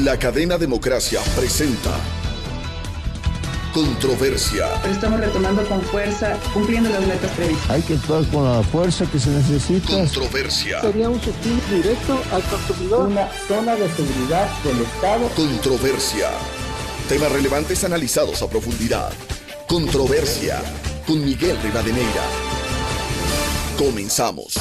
La cadena Democracia presenta Controversia. Pero estamos retomando con fuerza, cumpliendo las metas previstas. Hay que actuar con la fuerza que se necesita. Controversia. Sería un subsidio directo al consumidor. Una zona de seguridad del Estado. Controversia. Temas relevantes analizados a profundidad. Controversia. Con Miguel Rivadeneira. Comenzamos.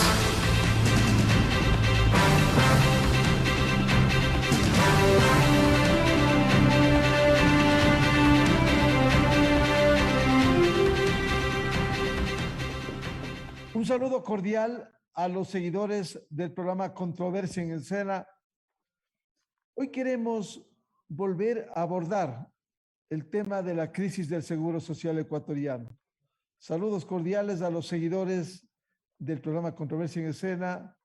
Un saludo cordial a los seguidores del programa Controversia en el SENA. Hoy queremos volver a abordar el tema de la crisis del Seguro Social ecuatoriano. Saludos cordiales a los seguidores del programa Controversia en el SENA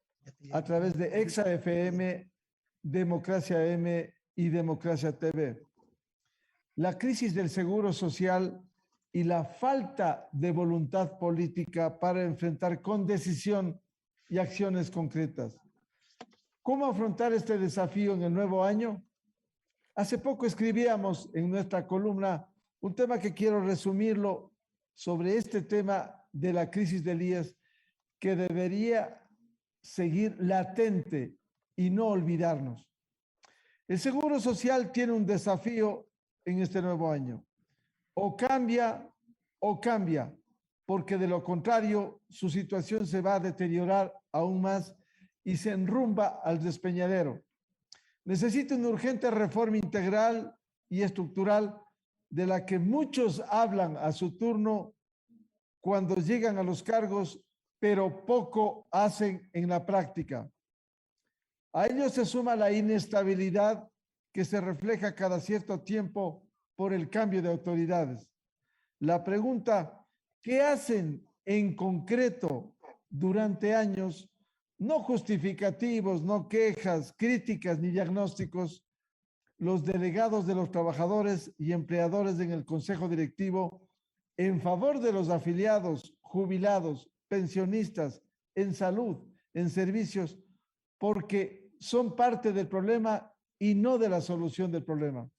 a través de Exa FM, Democracia M y Democracia TV. La crisis del Seguro Social y la falta de voluntad política para enfrentar con decisión y acciones concretas. ¿Cómo afrontar este desafío en el nuevo año? Hace poco escribíamos en nuestra columna un tema que quiero resumirlo sobre este tema de la crisis del IES, que debería seguir latente y no olvidarnos. El Seguro Social tiene un desafío en este nuevo año. O cambia, porque de lo contrario su situación se va a deteriorar aún más y se enrumba al despeñadero. Necesita una urgente reforma integral y estructural de la que muchos hablan a su turno cuando llegan a los cargos, pero poco hacen en la práctica. A ello se suma la inestabilidad que se refleja cada cierto tiempo por el cambio de autoridades. La pregunta, ¿qué hacen en concreto durante años? No justificativos, no quejas, críticas ni diagnósticos, los delegados de los trabajadores y empleadores en el Consejo Directivo en favor de los afiliados, jubilados, pensionistas, en salud, en servicios, porque son parte del problema y no de la solución del problema.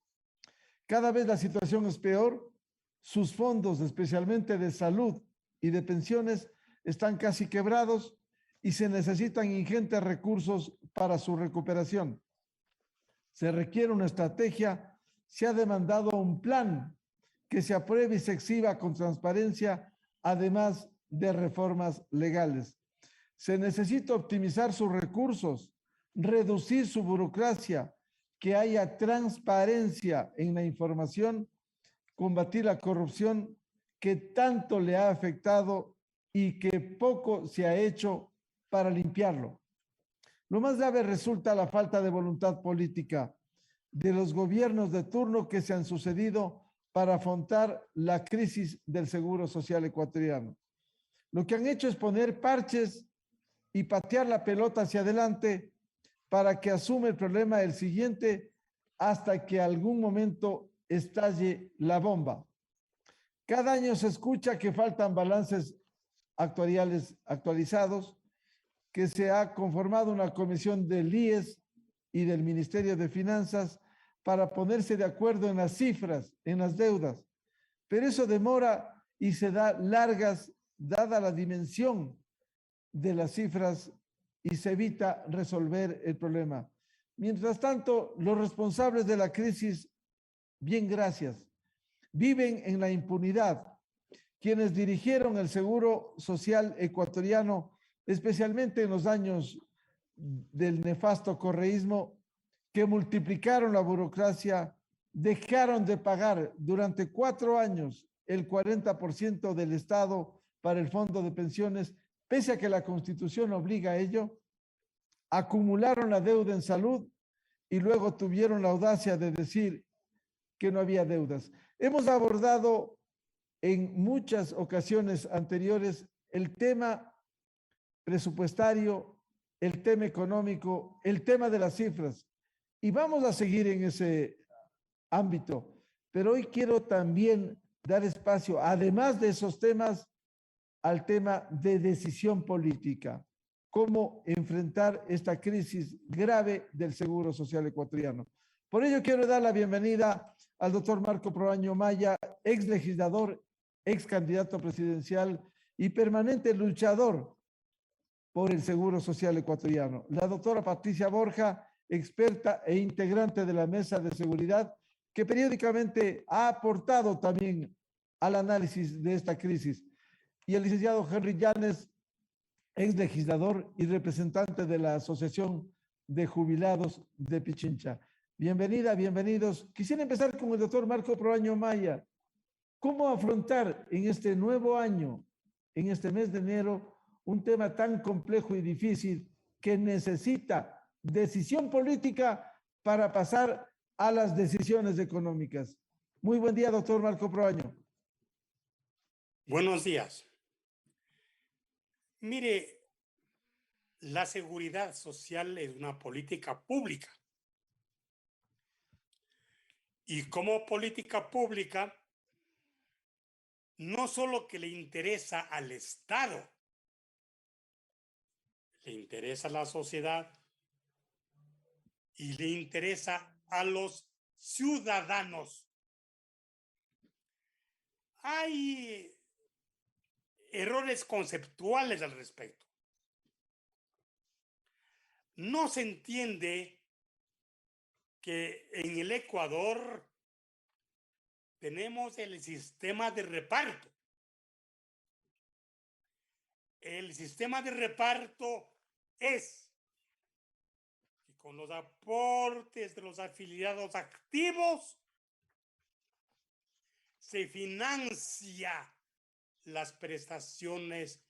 Cada vez la situación es peor, sus fondos, especialmente de salud y de pensiones, están casi quebrados y se necesitan ingentes recursos para su recuperación. Se requiere una estrategia, se ha demandado un plan que se apruebe y se exhiba con transparencia, además de reformas legales. Se necesita optimizar sus recursos, reducir su burocracia, que haya transparencia en la información, combatir la corrupción que tanto le ha afectado y que poco se ha hecho para limpiarlo. Lo más grave resulta la falta de voluntad política de los gobiernos de turno que se han sucedido para afrontar la crisis del Seguro Social ecuatoriano. Lo que han hecho es poner parches y patear la pelota hacia adelante para que asume el problema el siguiente hasta que algún momento estalle la bomba. Cada año se escucha que faltan balances actualizados, que se ha conformado una comisión del IES y del Ministerio de Finanzas para ponerse de acuerdo en las cifras, en las deudas. Pero eso demora y se da largas, dada la dimensión de las cifras, y se evita resolver el problema. Mientras tanto, los responsables de la crisis, bien gracias, viven en la impunidad. Quienes dirigieron el Seguro Social ecuatoriano, especialmente en los años del nefasto correísmo, que multiplicaron la burocracia, dejaron de pagar durante 4 años el 40% del Estado para el fondo de pensiones, pese a que la Constitución obliga a ello, acumularon la deuda en salud y luego tuvieron la audacia de decir que no había deudas. Hemos abordado en muchas ocasiones anteriores el tema presupuestario, el tema económico, el tema de las cifras, y vamos a seguir en ese ámbito. Pero hoy quiero también dar espacio, además de esos temas, al tema de decisión política. Cómo enfrentar esta crisis grave del Seguro Social ecuatoriano. Por ello quiero dar la bienvenida al doctor Marco Proaño Maya, ex legislador, ex candidato presidencial y permanente luchador por el Seguro Social ecuatoriano. La doctora Patricia Borja, experta e integrante de la Mesa de Seguridad, que periódicamente ha aportado también al análisis de esta crisis. Y el licenciado Henry Llanes, ex legislador y representante de la Asociación de Jubilados de Pichincha. Bienvenida, bienvenidos. Quisiera empezar con el doctor Marco Proaño Maya. ¿Cómo afrontar en este nuevo año, en este mes de enero, un tema tan complejo y difícil que necesita decisión política para pasar a las decisiones económicas? Muy buen día, doctor Marco Proaño. Buenos días. Mire, la seguridad social es una política pública. Y como política pública, no solo que le interesa al Estado, le interesa a la sociedad y le interesa a los ciudadanos. Hay errores conceptuales al respecto. No se entiende que en el Ecuador tenemos el sistema de reparto. El sistema de reparto es que con los aportes de los afiliados activos se financia las prestaciones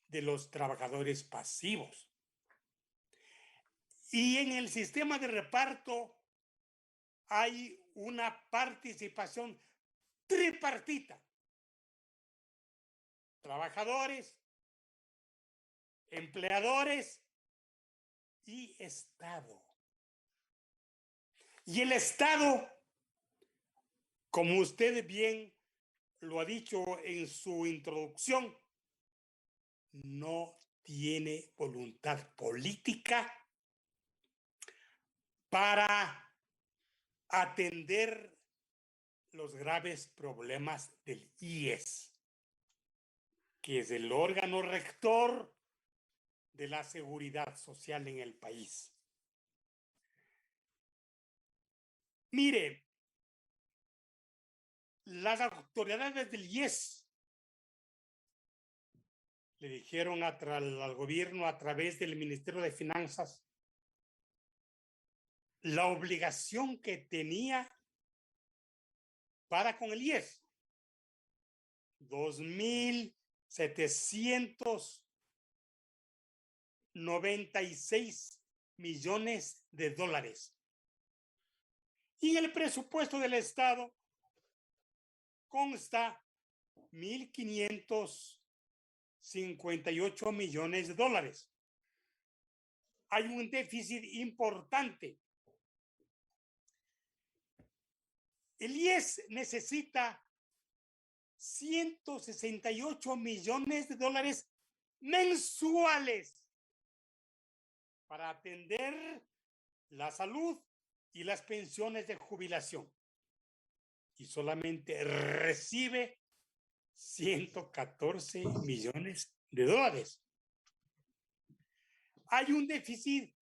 de los trabajadores pasivos. Y en el sistema de reparto hay una participación tripartita. Trabajadores, empleadores y Estado. Y el Estado, como usted bien lo ha dicho en su introducción, no tiene voluntad política para atender los graves problemas del IES, que es el órgano rector de la seguridad social en el país. Mire, las autoridades del IES le dijeron al gobierno a través del Ministerio de Finanzas la obligación que tenía para con el IES. 2.796 millones de dólares. Y en el presupuesto del Estado consta 1.558 millones de dólares. Hay un déficit importante. El IES necesita 168 millones de dólares mensuales para atender la salud y las pensiones de jubilación. Y solamente recibe 114 millones de dólares. Hay un déficit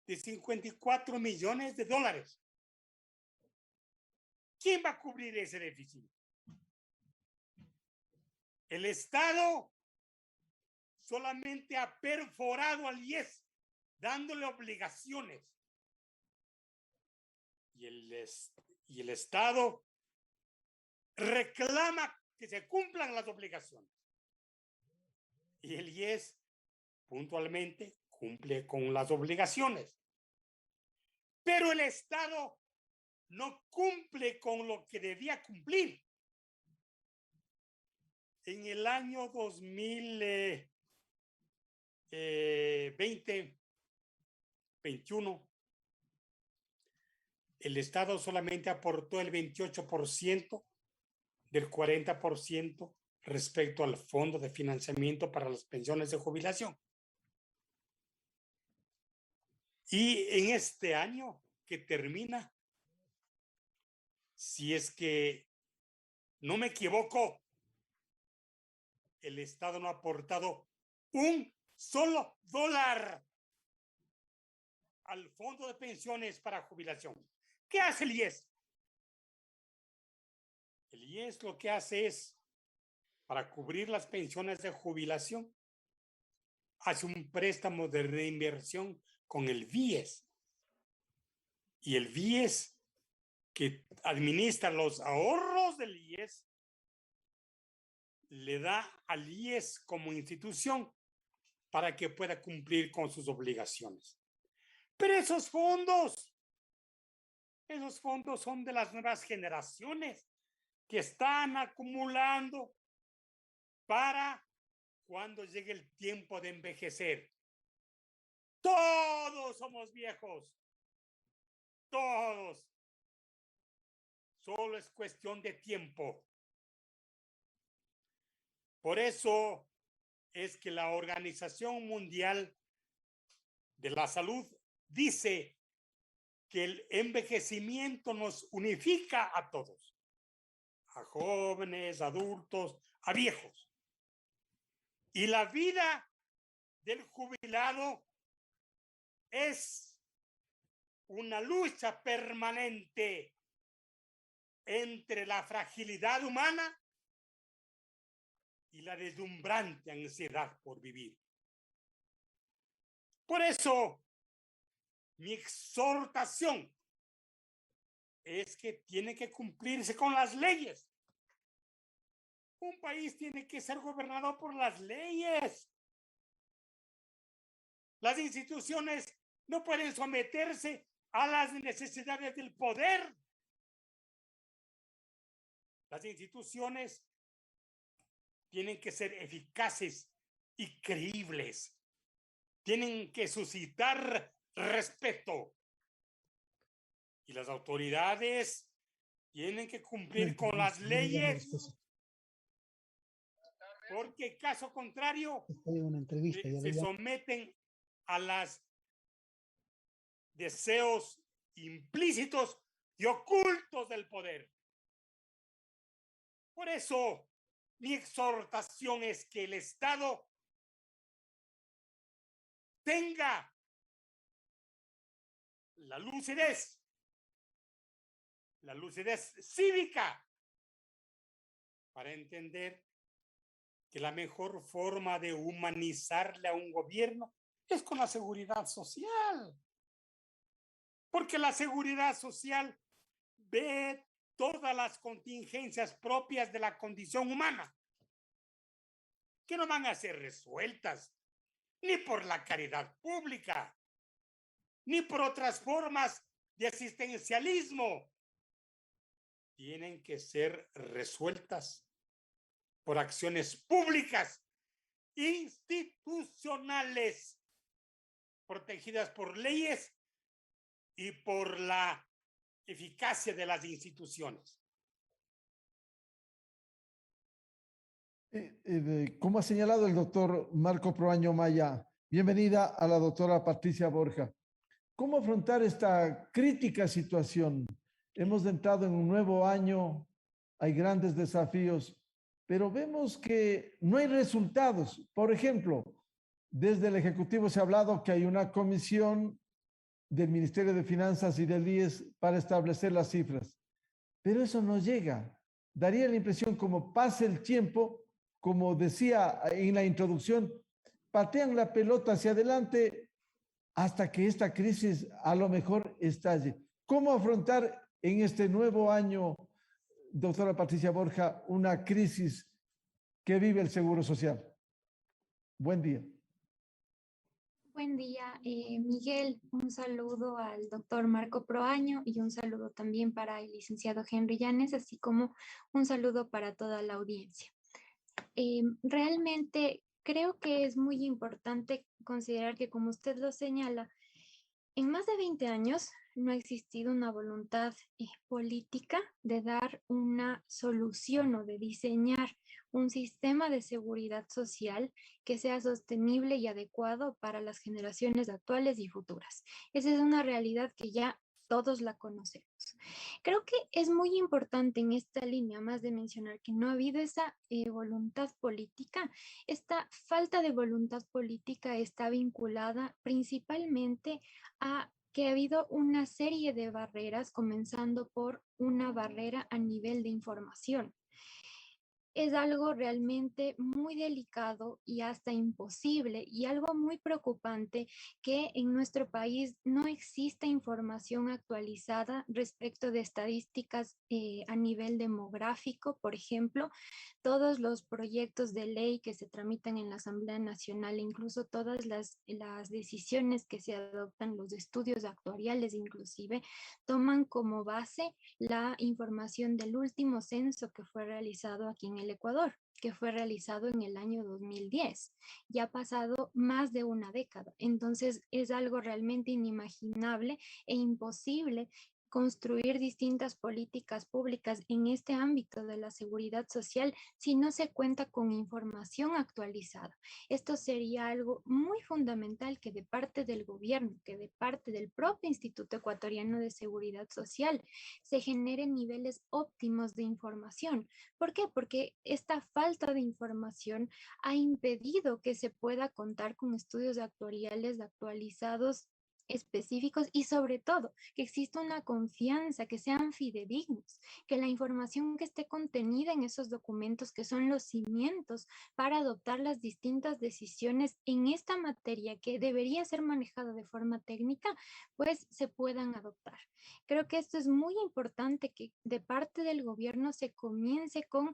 de 54 millones de dólares. ¿Quién va a cubrir ese déficit? El Estado solamente ha perforado al IES, dándole obligaciones. Y el Estado reclama que se cumplan las obligaciones. Y el IES puntualmente cumple con las obligaciones. Pero el Estado no cumple con lo que debía cumplir. En el año 2021, el Estado solamente aportó el 28% del 40% respecto al Fondo de Financiamiento para las Pensiones de Jubilación. Y en este año que termina, si es que no me equivoco, el Estado no ha aportado un solo dólar al fondo de pensiones para jubilación. ¿Qué hace el IES? El IES lo que hace es, para cubrir las pensiones de jubilación, hace un préstamo de reinversión con el BIES. Y el BIES, que administra los ahorros del IES, le da al IES como institución para que pueda cumplir con sus obligaciones. Pero esos fondos son de las nuevas generaciones que están acumulando para cuando llegue el tiempo de envejecer. Todos somos viejos. Todos. Solo es cuestión de tiempo. Por eso es que la Organización Mundial de la Salud dice que el envejecimiento nos unifica a todos, a jóvenes, adultos, a viejos. Y la vida del jubilado es una lucha permanente entre la fragilidad humana y la deslumbrante ansiedad por vivir. Por eso, mi exhortación es que tiene que cumplirse con las leyes. Un país tiene que ser gobernado por las leyes. Las instituciones no pueden someterse a las necesidades del poder. Las instituciones tienen que ser eficaces y creíbles. Tienen que suscitar respeto. Y las autoridades tienen que cumplir con las leyes, porque caso contrario se someten a los deseos implícitos y ocultos del poder. Por eso, mi exhortación es que el Estado tenga la lucidez cívica para entender que la mejor forma de humanizarle a un gobierno es con la seguridad social. Porque la seguridad social ve todas las contingencias propias de la condición humana, que no van a ser resueltas ni por la caridad pública, ni por otras formas de asistencialismo. Tienen que ser resueltas por acciones públicas, institucionales, protegidas por leyes y por la eficacia de las instituciones. Como ha señalado el doctor Marco Proaño Maya, bienvenida a la doctora Patricia Borja. ¿Cómo afrontar esta crítica situación? Hemos entrado en un nuevo año, hay grandes desafíos, pero vemos que no hay resultados. Por ejemplo, desde el Ejecutivo se ha hablado que hay una comisión del Ministerio de Finanzas y del IES para establecer las cifras, pero eso no llega. Daría la impresión, como pasa el tiempo, como decía en la introducción, patean la pelota hacia adelante hasta que esta crisis a lo mejor estalle. ¿Cómo afrontar en este nuevo año, doctora Patricia Borja, una crisis que vive el Seguro Social? Buen día. Buen día, Miguel. Un saludo al doctor Marco Proaño y un saludo también para el licenciado Henry Llanes, así como un saludo para toda la audiencia. Realmente creo que es muy importante considerar que, como usted lo señala, en más de 20 años no ha existido una voluntad política de dar una solución o de diseñar un sistema de seguridad social que sea sostenible y adecuado para las generaciones actuales y futuras. Esa es una realidad que ya todos la conocemos. Creo que es muy importante en esta línea, más de mencionar que no ha habido esa voluntad política. Esta falta de voluntad política está vinculada principalmente a que ha habido una serie de barreras, comenzando por una barrera a nivel de información. Es algo realmente muy delicado y hasta imposible y algo muy preocupante que en nuestro país no exista información actualizada respecto de estadísticas a nivel demográfico. Por ejemplo, todos los proyectos de ley que se tramitan en la Asamblea Nacional, incluso todas las decisiones que se adoptan, los estudios actuariales inclusive, toman como base la información del último censo que fue realizado aquí en el Ecuador, que fue realizado en el año 2010. Ya ha pasado más de una década, entonces es algo realmente inimaginable e imposible construir distintas políticas públicas en este ámbito de la seguridad social si no se cuenta con información actualizada. Esto sería algo muy fundamental que de parte del gobierno, que de parte del propio Instituto Ecuatoriano de Seguridad Social, se generen niveles óptimos de información. ¿Por qué? Porque esta falta de información ha impedido que se pueda contar con estudios actuariales actualizados específicos y sobre todo que exista una confianza, que sean fidedignos, que la información que esté contenida en esos documentos, que son los cimientos para adoptar las distintas decisiones en esta materia que debería ser manejada de forma técnica, pues se puedan adoptar. Creo que esto es muy importante, que de parte del gobierno se comience con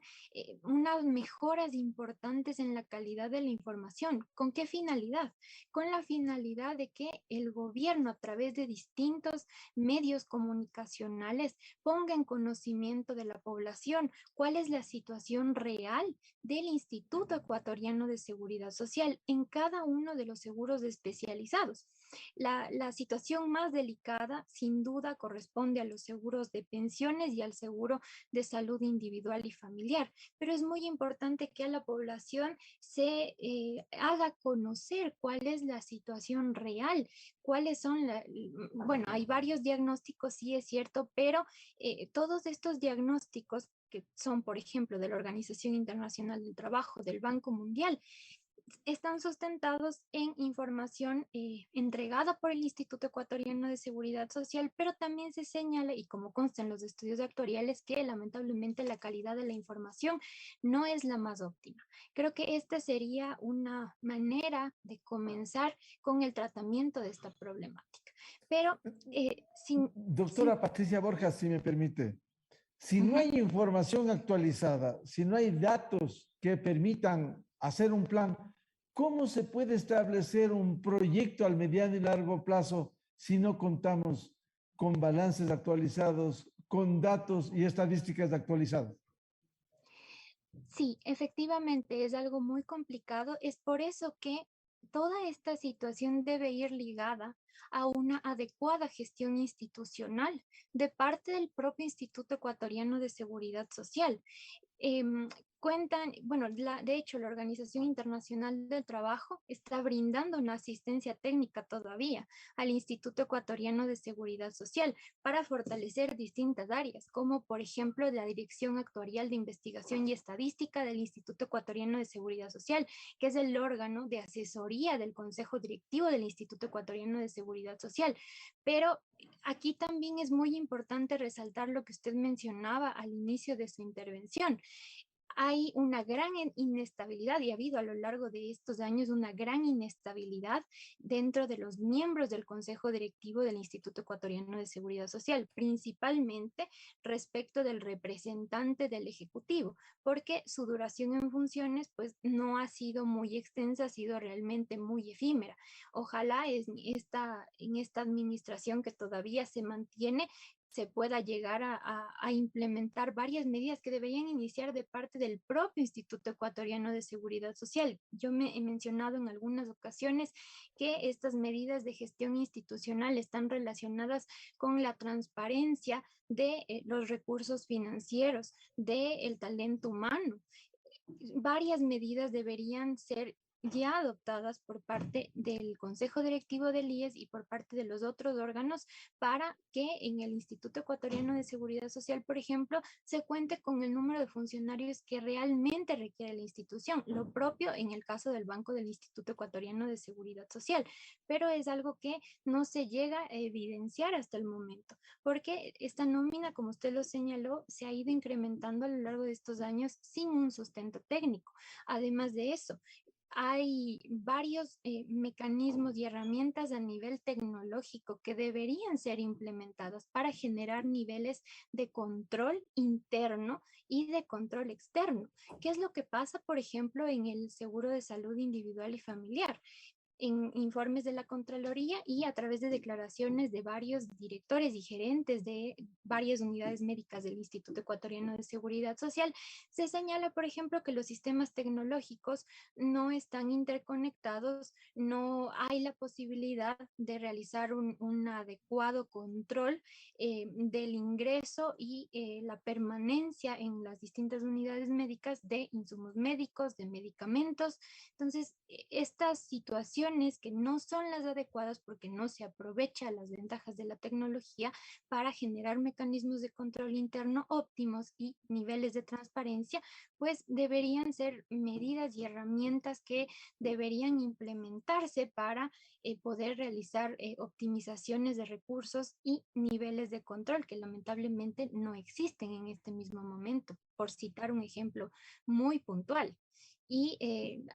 unas mejoras importantes en la calidad de la información. ¿Con qué finalidad? Con la finalidad de que el gobierno, a través de distintos medios comunicacionales, ponga en conocimiento de la población cuál es la situación real del Instituto Ecuatoriano de Seguridad Social en cada uno de los seguros especializados. La situación más delicada, sin duda, corresponde a los seguros de pensiones y al seguro de salud individual y familiar, pero es muy importante que a la población se haga conocer cuál es la situación real, cuáles son, bueno, hay varios diagnósticos, sí es cierto, pero todos estos diagnósticos que son, por ejemplo, de la Organización Internacional del Trabajo, del Banco Mundial, están sustentados en información entregada por el Instituto Ecuatoriano de Seguridad Social, pero también se señala, y como consta en los estudios actuariales, que lamentablemente la calidad de la información no es la más óptima. Creo que esta sería una manera de comenzar con el tratamiento de esta problemática. Pero Doctora Patricia Borjas, si me permite, si no hay información actualizada, si no hay datos que permitan hacer un plan, ¿cómo se puede establecer un proyecto al mediano y largo plazo si no contamos con balances actualizados, con datos y estadísticas actualizadas? Sí, efectivamente es algo muy complicado. Es por eso que toda esta situación debe ir ligada a una adecuada gestión institucional de parte del propio Instituto Ecuatoriano de Seguridad Social. Cuentan, bueno, de hecho, la Organización Internacional del Trabajo está brindando una asistencia técnica todavía al Instituto Ecuatoriano de Seguridad Social para fortalecer distintas áreas, como por ejemplo la Dirección Actuarial de Investigación y Estadística del Instituto Ecuatoriano de Seguridad Social, que es el órgano de asesoría del Consejo Directivo del Instituto Ecuatoriano de Seguridad Social. Pero aquí también es muy importante resaltar lo que usted mencionaba al inicio de su intervención. Hay una gran inestabilidad y ha habido a lo largo de estos años una gran inestabilidad dentro de los miembros del Consejo Directivo del Instituto Ecuatoriano de Seguridad Social, principalmente respecto del representante del Ejecutivo, porque su duración en funciones pues no ha sido muy extensa, ha sido realmente muy efímera. Ojalá en esta administración que todavía se mantiene se pueda llegar a implementar varias medidas que deberían iniciar de parte del propio Instituto Ecuatoriano de Seguridad Social. Yo me he mencionado en algunas ocasiones que estas medidas de gestión institucional están relacionadas con la transparencia de los recursos financieros, del talento humano. Varias medidas deberían ser ya adoptadas por parte del Consejo Directivo del IES y por parte de los otros órganos para que en el Instituto Ecuatoriano de Seguridad Social, por ejemplo, se cuente con el número de funcionarios que realmente requiere la institución. Lo propio en el caso del Banco del Instituto Ecuatoriano de Seguridad Social, pero es algo que no se llega a evidenciar hasta el momento, porque esta nómina, como usted lo señaló, se ha ido incrementando a lo largo de estos años sin un sustento técnico. Además de eso, hay varios mecanismos y herramientas a nivel tecnológico que deberían ser implementados para generar niveles de control interno y de control externo. ¿Qué es lo que pasa, por ejemplo, en el seguro de salud individual y familiar? En informes de la Contraloría y a través de declaraciones de varios directores y gerentes de varias unidades médicas del Instituto Ecuatoriano de Seguridad Social, se señala, por ejemplo, que los sistemas tecnológicos no están interconectados, no hay la posibilidad de realizar un adecuado control del ingreso y la permanencia en las distintas unidades médicas de insumos médicos, de medicamentos. Entonces, estas situaciones que no son las adecuadas porque no se aprovecha las ventajas de la tecnología para generar mecanismos de control interno óptimos y niveles de transparencia, pues deberían ser medidas y herramientas que deberían implementarse para poder realizar optimizaciones de recursos y niveles de control que lamentablemente no existen en este mismo momento, por citar un ejemplo muy puntual. Y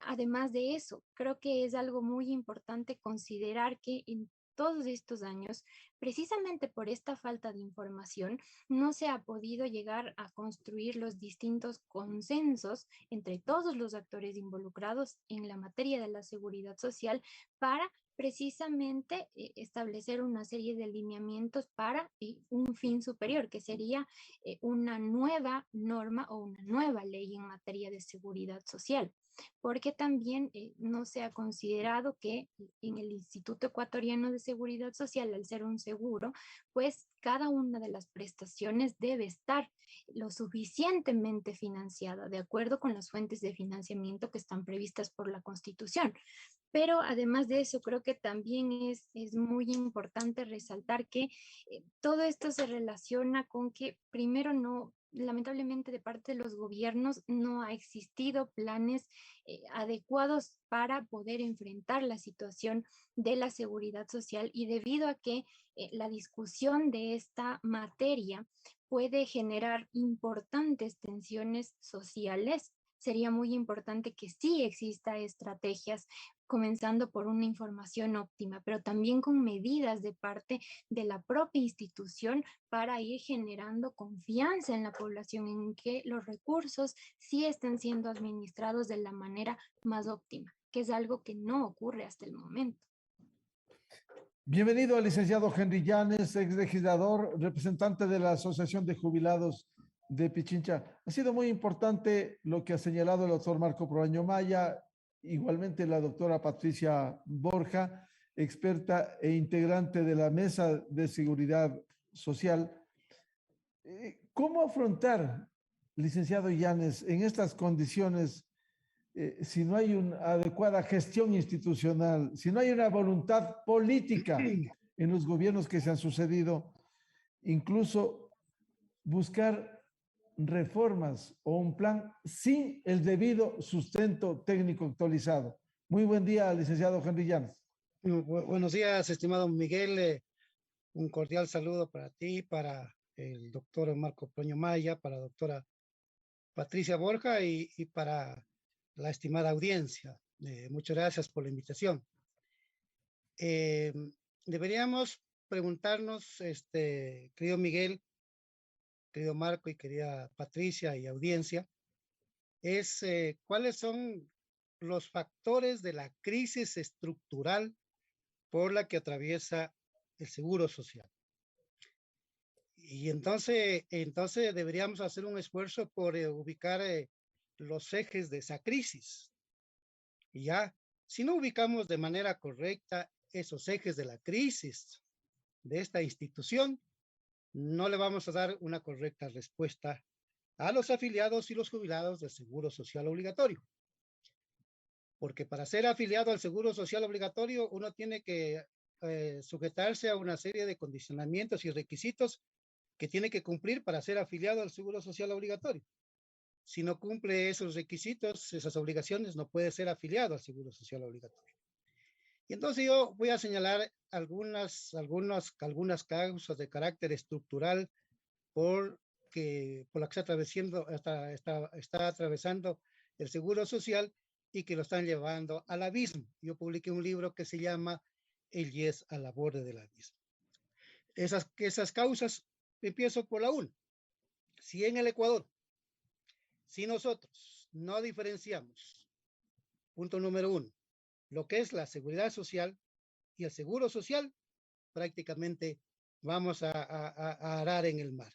además de eso, creo que es algo muy importante considerar que en todos estos años, precisamente por esta falta de información, no se ha podido llegar a construir los distintos consensos entre todos los actores involucrados en la materia de la seguridad social para precisamente establecer una serie de lineamientos para un fin superior, que sería una nueva norma o una nueva ley en materia de seguridad social, porque también no se ha considerado que en el Instituto Ecuatoriano de Seguridad Social, al ser un seguro, pues cada una de las prestaciones debe estar lo suficientemente financiada, de acuerdo con las fuentes de financiamiento que están previstas por la Constitución. Pero además de eso, creo que también es muy importante resaltar que todo esto se relaciona con que primero no, lamentablemente de parte de los gobiernos no ha existido planes adecuados para poder enfrentar la situación de la seguridad social y debido a que la discusión de esta materia puede generar importantes tensiones sociales, sería muy importante que sí exista estrategias comenzando por una información óptima, pero también con medidas de parte de la propia institución para ir generando confianza en la población en que los recursos sí están siendo administrados de la manera más óptima, que es algo que no ocurre hasta el momento. Bienvenido al licenciado Henry Llanes, ex legislador, representante de la Asociación de Jubilados de Pichincha. Ha sido muy importante lo que ha señalado el doctor Marco Proaño Maya, igualmente la doctora Patricia Borja, experta e integrante de la Mesa de Seguridad Social. ¿Cómo afrontar, licenciado Llanes, en estas condiciones, si no hay una adecuada gestión institucional, si no hay una voluntad política en los gobiernos que se han sucedido, incluso buscar reformas o un plan sin el debido sustento técnico actualizado? Muy buen día, licenciado Henry Llanes. Buenos días, estimado Miguel. Un cordial saludo para ti, para el doctor Marco Proaño Maya, para la doctora Patricia Borja y para la estimada audiencia. Muchas gracias por la invitación. Deberíamos preguntarnos, querido Miguel, querido Marco y querida Patricia y audiencia, ¿cuáles son los factores de la crisis estructural por la que atraviesa el Seguro Social? Y entonces deberíamos hacer un esfuerzo por ubicar los ejes de esa crisis. Y ya, si no ubicamos de manera correcta esos ejes de la crisis de esta institución, no le vamos a dar una correcta respuesta a los afiliados y los jubilados del Seguro Social Obligatorio. porque para ser afiliado al Seguro Social Obligatorio uno tiene que sujetarse a una serie de condicionamientos y requisitos que tiene que cumplir para ser afiliado al Seguro Social Obligatorio. Si no cumple esos requisitos, esas obligaciones, no puede ser afiliado al Seguro Social Obligatorio. Y entonces yo voy a señalar algunas causas de carácter estructural por la que está atravesando el Seguro Social y que lo están llevando al abismo. Yo publiqué un libro que se llama El IES a la borde del abismo. Esas causas, empiezo por la 1. Si en el Ecuador, si nosotros no diferenciamos, punto número 1, lo que es la seguridad social y el seguro social, prácticamente vamos a arar en el mar.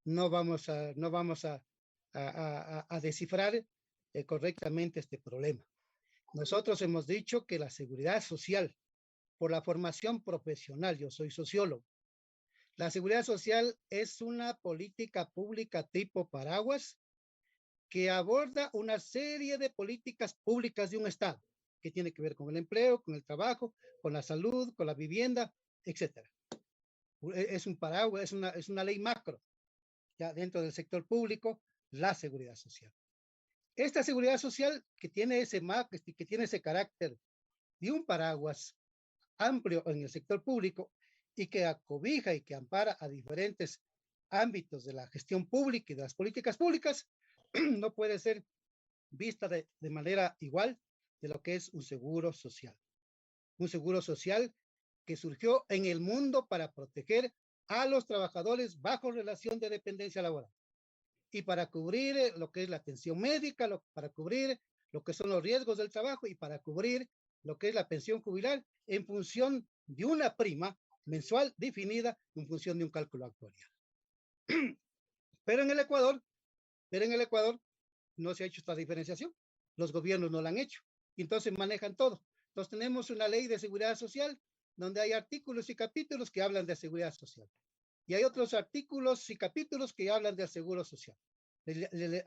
No vamos a descifrar correctamente este problema. Nosotros hemos dicho que la seguridad social, por la formación profesional, yo soy sociólogo, la seguridad social es una política pública tipo paraguas que aborda una serie de políticas públicas de un Estado, que tiene que ver con el empleo, con el trabajo, con la salud, con la vivienda, etc. Es un paraguas, es una ley macro, ya dentro del sector público, la seguridad social. Esta seguridad social que tiene ese carácter de un paraguas amplio en el sector público y que acobija y que ampara a diferentes ámbitos de la gestión pública y de las políticas públicas, no puede ser vista de manera igual de lo que es un seguro social. Un seguro social que surgió en el mundo para proteger a los trabajadores bajo relación de dependencia laboral y para cubrir lo que es la atención médica, para cubrir lo que son los riesgos del trabajo y para cubrir lo que es la pensión jubilar en función de una prima mensual definida en función de un cálculo actuarial. Pero en el Ecuador no se ha hecho esta diferenciación. Los gobiernos no la han hecho. Y entonces manejan todo. Entonces tenemos una ley de seguridad social donde hay artículos y capítulos que hablan de seguridad social. Y hay otros artículos y capítulos que hablan del seguro social. En el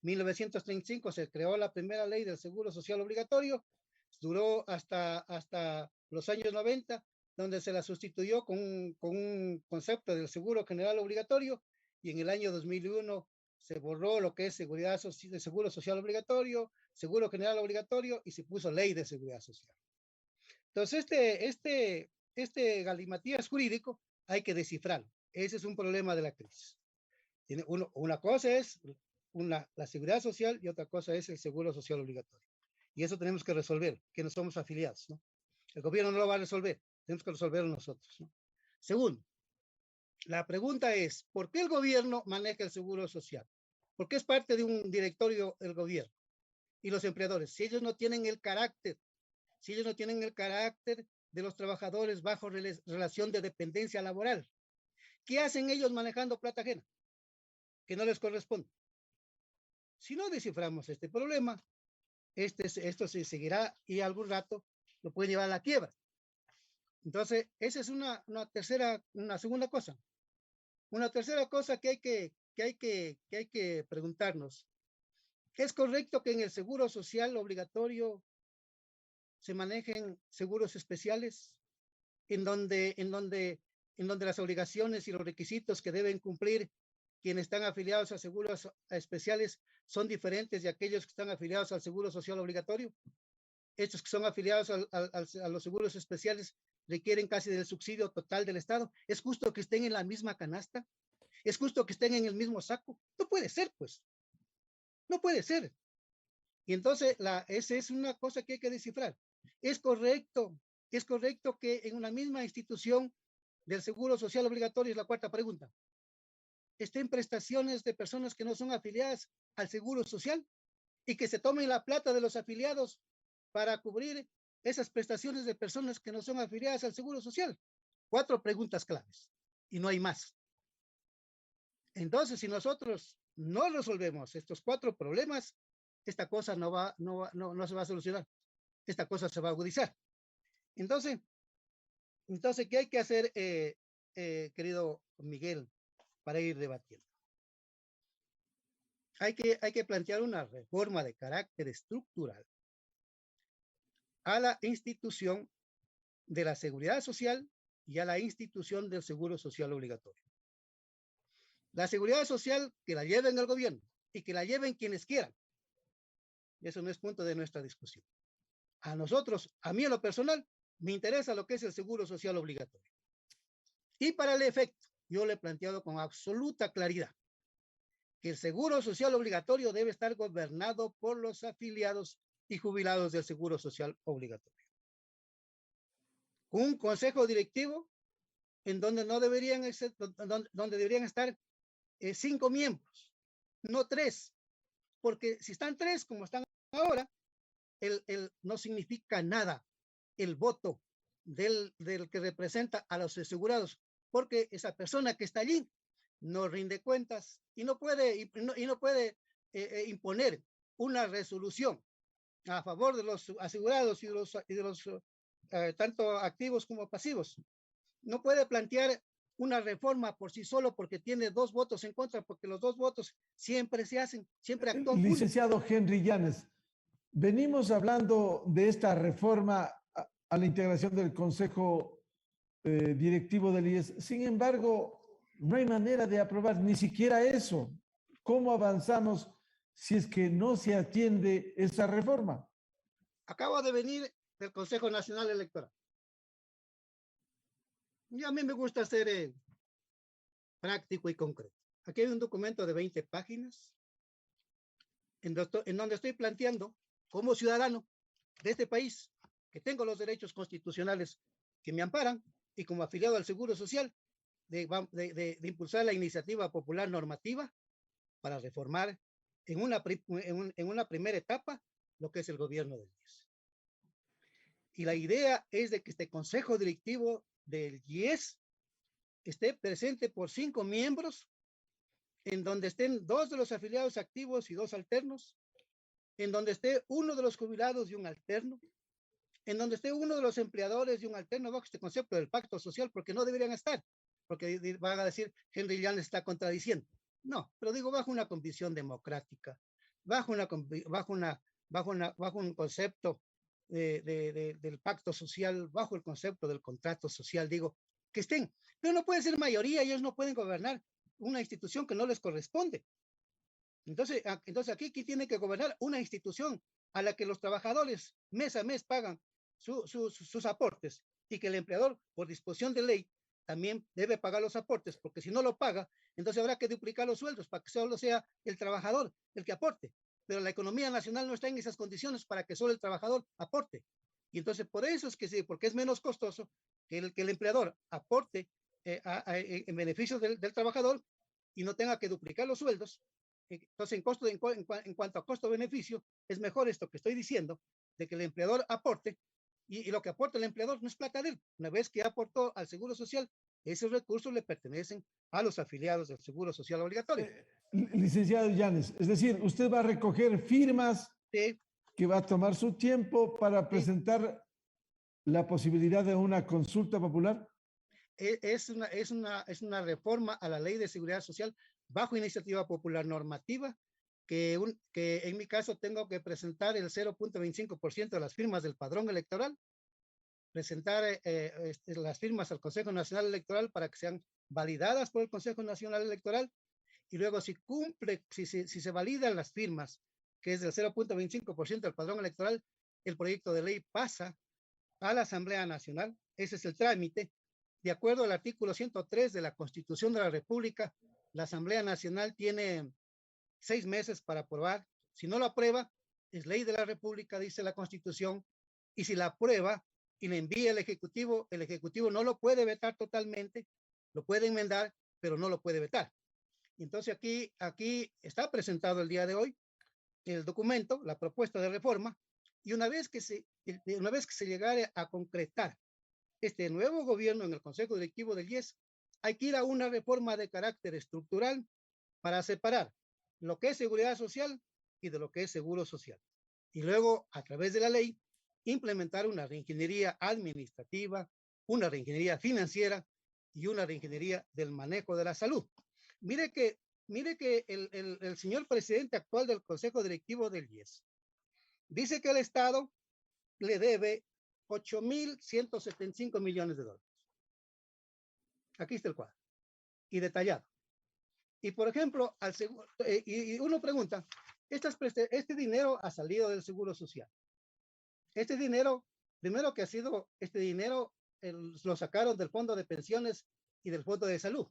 1935 se creó la primera ley del seguro social obligatorio. Duró hasta los años 90, donde se la sustituyó con un concepto del seguro general obligatorio, y en el año 2001 se borró lo que es seguro social obligatorio, seguro general obligatorio, y se puso ley de seguridad social. Entonces, este galimatías jurídico hay que descifrarlo. Ese es un problema de la crisis. Una cosa es la seguridad social y otra cosa es el seguro social obligatorio. Y eso tenemos que resolver, que no somos afiliados, ¿no? El gobierno no lo va a resolver, tenemos que resolverlo nosotros, ¿no? Segundo, la pregunta es, ¿por qué el gobierno maneja el seguro social? ¿Por qué es parte de un directorio el gobierno y los empleadores? Si ellos no tienen el carácter de los trabajadores bajo relación de dependencia laboral, ¿qué hacen ellos manejando plata ajena que no les corresponde? Si no desciframos este problema, esto se seguirá y algún rato lo puede llevar a la quiebra. Entonces, esa es una segunda cosa. Una tercera cosa que hay que preguntarnos. ¿Es correcto que en el seguro social obligatorio se manejen seguros especiales en donde las obligaciones y los requisitos que deben cumplir quienes están afiliados a seguros especiales son diferentes de aquellos que están afiliados al seguro social obligatorio? Estos que son afiliados a los seguros especiales requieren casi del subsidio total del Estado. ¿Es justo que estén en la misma canasta? ¿Es justo que estén en el mismo saco? No puede ser, pues. No puede ser. Y entonces, esa es una cosa que hay que descifrar. ¿Es correcto que en una misma institución del seguro social obligatorio, es la cuarta pregunta, estén prestaciones de personas que no son afiliadas al seguro social y que se tomen la plata de los afiliados para cubrir esas prestaciones de personas que no son afiliadas al seguro social? 4 preguntas claves y no hay más. Entonces, si nosotros no resolvemos estos 4 problemas, esta cosa no se va a solucionar. Esta cosa se va a agudizar. Entonces, ¿qué hay que hacer, querido Miguel, para ir debatiendo? hay que plantear una reforma de carácter estructural a la institución de la seguridad social y a la institución del seguro social obligatorio. La seguridad social que la lleven el gobierno y que la lleven quienes quieran. Eso no es punto de nuestra discusión. A nosotros, a mí en lo personal, me interesa lo que es el seguro social obligatorio. Y para el efecto, yo le he planteado con absoluta claridad que el seguro social obligatorio debe estar gobernado por los afiliados y jubilados del seguro social obligatorio. Un consejo directivo en donde no deberían, donde deberían estar 5 miembros, no 3, porque si están 3 como están ahora, no significa nada el voto del que representa a los asegurados, porque esa persona que está allí no rinde cuentas y no puede imponer una resolución a favor de los asegurados y de los tanto activos como pasivos. No puede plantear una reforma por sí solo porque tiene 2 votos en contra, porque los 2 votos siempre se hacen, siempre actúan. Licenciado Henry Llanes, venimos hablando de esta reforma a la integración del Consejo Directivo del IES. Sin embargo, no hay manera de aprobar ni siquiera eso. ¿Cómo avanzamos si es que no se atiende esa reforma? Acabo de venir del Consejo Nacional Electoral. Y a mí me gusta ser práctico y concreto. Aquí hay un documento de 20 páginas en donde estoy planteando como ciudadano de este país que tengo los derechos constitucionales que me amparan y como afiliado al Seguro Social de impulsar la iniciativa popular normativa para reformar en una primera etapa lo que es el gobierno del IES. Y la idea es de que este consejo directivo del IES esté presente por 5 miembros, en donde estén 2 de los afiliados activos y 2 alternos, en donde esté 1 de los jubilados y un alterno, en donde esté 1 de los empleadores y un alterno bajo este concepto del pacto social, porque no deberían estar, porque van a decir, Henry Llanes está contradiciendo. No, pero digo bajo una convicción democrática, bajo un concepto del pacto social, bajo el concepto del contrato social, digo, que estén, pero no pueden ser mayoría, ellos no pueden gobernar una institución que no les corresponde. Entonces aquí tiene que gobernar una institución a la que los trabajadores mes a mes pagan sus aportes y que el empleador, por disposición de ley, también debe pagar los aportes, porque si no lo paga, entonces habrá que duplicar los sueldos para que solo sea el trabajador el que aporte. Pero la economía nacional no está en esas condiciones para que solo el trabajador aporte. Y entonces por eso es que sí, porque es menos costoso que el empleador aporte en beneficio del trabajador y no tenga que duplicar los sueldos. Entonces en cuanto a costo-beneficio, es mejor esto que estoy diciendo, de que el empleador aporte y lo que aporta el empleador no es plata de él. Una vez que aportó al Seguro Social, esos recursos le pertenecen a los afiliados del Seguro Social obligatorio. Licenciado Llanes, es decir, usted va a recoger firmas que va a tomar su tiempo para presentar la posibilidad de una consulta popular. Es una reforma a la Ley de Seguridad Social bajo iniciativa popular normativa que en mi caso tengo que presentar el 0.25% de las firmas del padrón electoral, presentar las firmas al Consejo Nacional Electoral para que sean validadas por el Consejo Nacional Electoral, y luego si se validan las firmas, que es del 0.25% del padrón electoral, el proyecto de ley pasa a la Asamblea Nacional. Ese es el trámite. De acuerdo al artículo 103 de la Constitución de la República, la Asamblea Nacional tiene 6 meses para aprobar. Si no lo aprueba, es ley de la República, dice la Constitución, y si la aprueba y le envía el Ejecutivo no lo puede vetar totalmente, lo puede enmendar, pero no lo puede vetar. Entonces aquí está presentado el día de hoy el documento, la propuesta de reforma, y una vez que se llegare a concretar este nuevo gobierno en el Consejo Directivo del IES, hay que ir a una reforma de carácter estructural para separar lo que es seguridad social y de lo que es seguro social. Y luego, a través de la ley, implementar una reingeniería administrativa, una reingeniería financiera y una reingeniería del manejo de la salud. Mire que mire que el señor presidente actual del Consejo Directivo del IES dice que el Estado le debe 8.175 millones de dólares. Aquí está el cuadro. Y detallado. Y por ejemplo, y uno pregunta, este dinero ha salido del Seguro Social. Este dinero, primero que ha sido, este dinero lo sacaron del Fondo de Pensiones y del Fondo de Salud.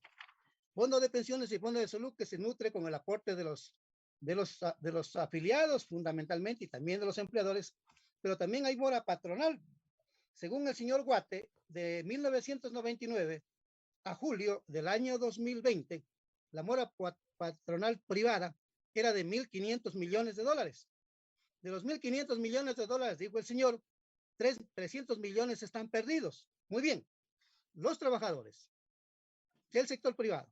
Fondo de Pensiones y Fondo de Salud que se nutre con el aporte de los afiliados fundamentalmente y también de los empleadores, pero también hay mora patronal. Según el señor Guate, de 1999 a julio del año 2020, la mora patronal privada era de 1.500 millones de dólares. De los 1.500 millones de dólares, dijo el señor, 300 millones están perdidos. Muy bien, los trabajadores del sector privado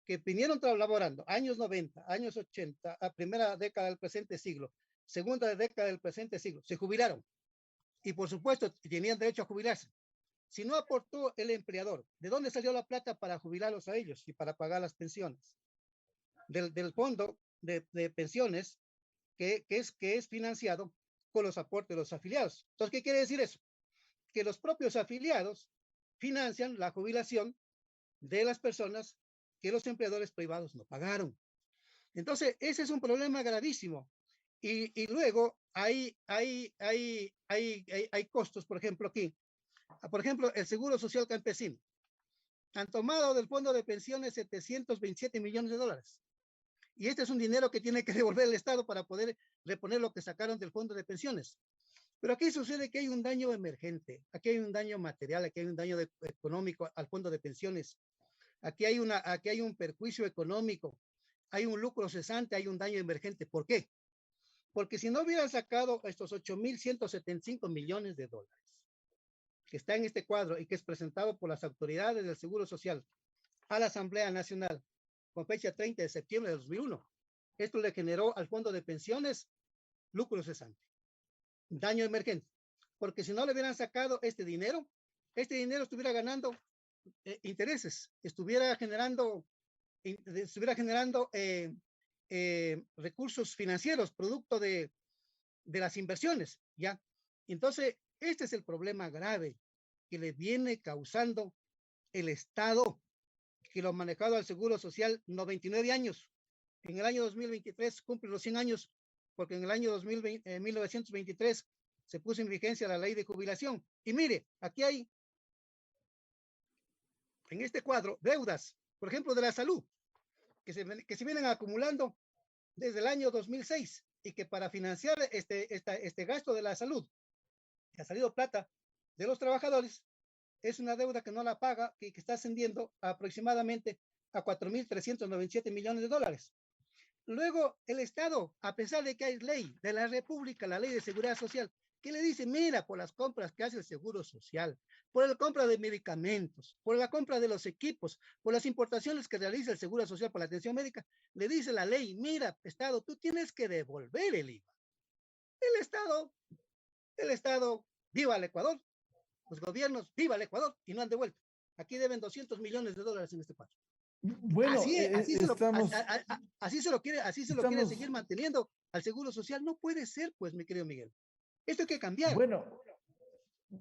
que vinieron laborando años 90, años 80, a primera década del presente siglo, segunda década del presente siglo, se jubilaron y por supuesto tenían derecho a jubilarse. Si no aportó el empleador, ¿de dónde salió la plata para jubilarlos a ellos y para pagar las pensiones? Del fondo de pensiones que es financiado con los aportes de los afiliados. Entonces, ¿qué quiere decir eso? Que los propios afiliados financian la jubilación de las personas que los empleadores privados no pagaron. Entonces, ese es un problema gravísimo. Y luego hay costos, por ejemplo, aquí. Por ejemplo, el Seguro Social Campesino. Han tomado del Fondo de Pensiones 727 millones de dólares. Y este es un dinero que tiene que devolver el Estado para poder reponer lo que sacaron del Fondo de Pensiones. Pero aquí sucede que hay un daño emergente, aquí hay un daño material, aquí hay un daño económico al Fondo de Pensiones. Aquí hay un perjuicio económico, hay un lucro cesante, hay un daño emergente. ¿Por qué? Porque si no hubieran sacado estos 8.175 millones de dólares, que está en este cuadro y que es presentado por las autoridades del Seguro Social a la Asamblea Nacional con fecha 30 de septiembre de 2001, esto le generó al Fondo de Pensiones lucro cesante, daño emergente. Porque si no le hubieran sacado este dinero estuviera ganando intereses, estuviera generando recursos financieros, producto de las inversiones, ¿ya? Entonces, este es el problema grave que le viene causando el Estado, que lo ha manejado al Seguro Social 99 años. En el año 2023 cumple los 100 años, porque en el año 1923 se puso en vigencia la ley de jubilación. Y mire, aquí hay en este cuadro deudas, por ejemplo, de la salud, que se vienen acumulando desde el año 2006 y que para financiar este gasto de la salud, que ha salido plata de los trabajadores, es una deuda que no la paga y que está ascendiendo aproximadamente a 4.397 millones de dólares. Luego, el Estado, a pesar de que hay ley de la República, la ley de seguridad social, que le dice, mira, por las compras que hace el Seguro Social, por la compra de medicamentos, por la compra de los equipos, por las importaciones que realiza el Seguro Social para la atención médica, le dice la ley, mira, Estado, tú tienes que devolver el IVA. El Estado, viva el Ecuador, los gobiernos, viva el Ecuador, y no han devuelto. Aquí deben 200 millones de dólares en este país. Bueno, así se lo quiere seguir manteniendo al Seguro Social. No puede ser, pues, mi querido Miguel. Esto hay que cambiar. Bueno,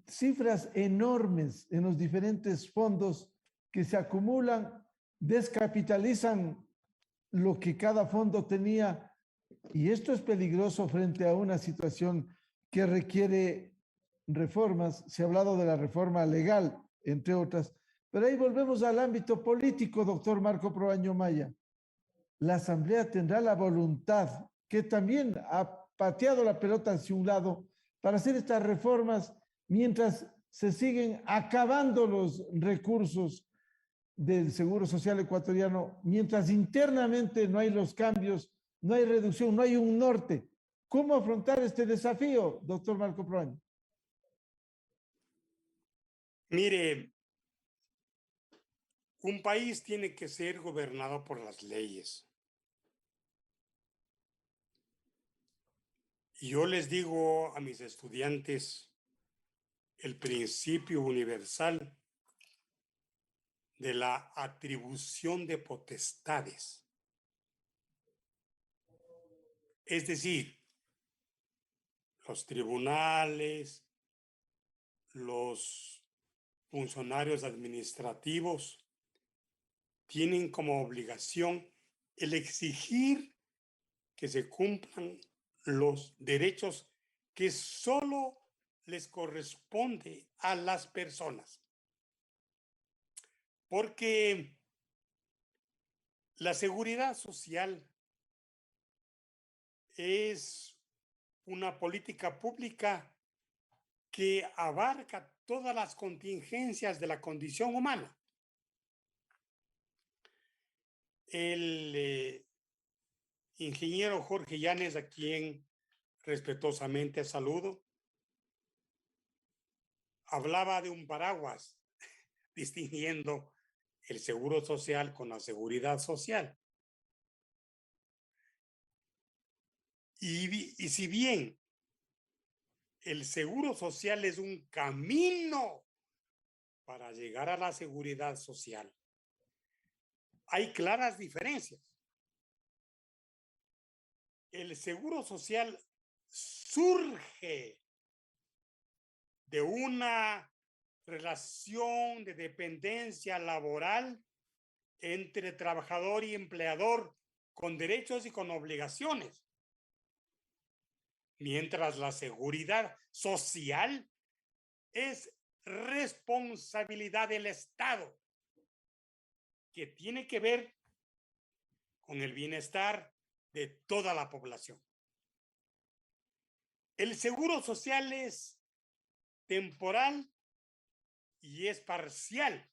cifras enormes en los diferentes fondos que se acumulan, descapitalizan lo que cada fondo tenía, y esto es peligroso frente a una situación que requiere reformas. Se ha hablado de la reforma legal, entre otras, pero ahí volvemos al ámbito político, doctor Marco Proaño Maya. La Asamblea tendrá la voluntad, que también ha pateado la pelota hacia un lado, para hacer estas reformas mientras se siguen acabando los recursos del Seguro Social ecuatoriano, mientras internamente no hay los cambios, no hay reducción, no hay un norte. ¿Cómo afrontar este desafío, doctor Marco Proaño? Mire, un país tiene que ser gobernado por las leyes. Y yo les digo a mis estudiantes el principio universal de la atribución de potestades. Es decir, los tribunales, los funcionarios administrativos tienen como obligación el exigir que se cumplan los derechos que solo les corresponde a las personas. Porque la seguridad social es una política pública que abarca todas las contingencias de la condición humana. El ingeniero Jorge Yanes, a quien respetuosamente saludo, hablaba de un paraguas distinguiendo el seguro social con la seguridad social. Y si bien el seguro social es un camino para llegar a la seguridad social, hay claras diferencias. El seguro social surge de una relación de dependencia laboral entre trabajador y empleador con derechos y con obligaciones. Mientras la seguridad social es responsabilidad del Estado, que tiene que ver con el bienestar de toda la población. El seguro social es temporal y es parcial,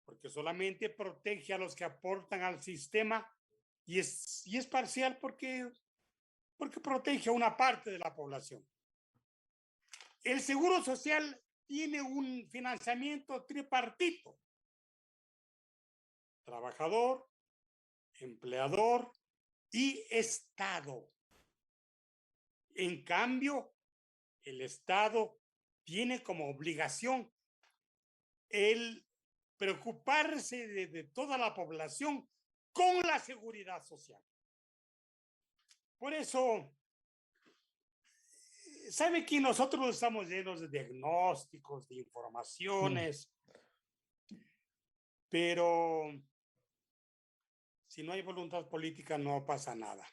porque solamente protege a los que aportan al sistema y es parcial porque protege a una parte de la población. El seguro social tiene un financiamiento tripartito: trabajador, empleador y Estado. En cambio, el Estado tiene como obligación el preocuparse de toda la población con la seguridad social. Por eso, ¿sabe que nosotros estamos llenos de diagnósticos, de informaciones? Pero si no hay voluntad política, no pasa nada.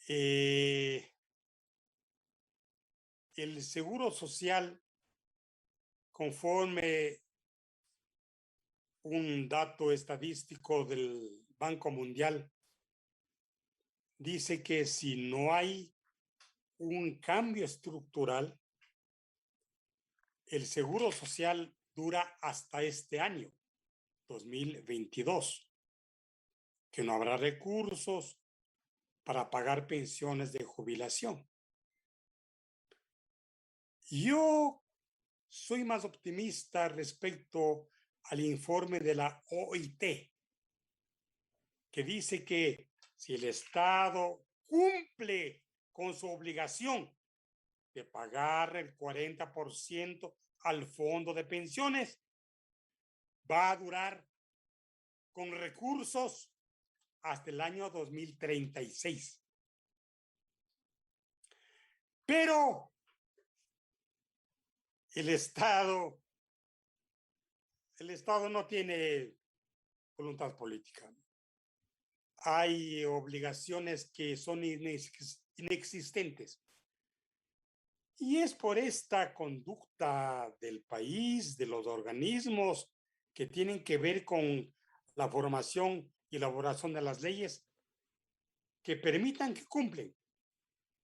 El seguro social, conforme un dato estadístico del Banco Mundial, dice que si no hay un cambio estructural, el seguro social dura hasta este año, 2022, que no habrá recursos para pagar pensiones de jubilación. Yo soy más optimista respecto al informe de la OIT, que dice que si el Estado cumple con su obligación de pagar el 40% al fondo de pensiones, va a durar con recursos hasta el año 2036. Pero el Estado no tiene voluntad política. Hay obligaciones que son inexistentes. Y es por esta conducta del país, de los organismos que tienen que ver con la formación y elaboración de las leyes, que permitan que cumplen.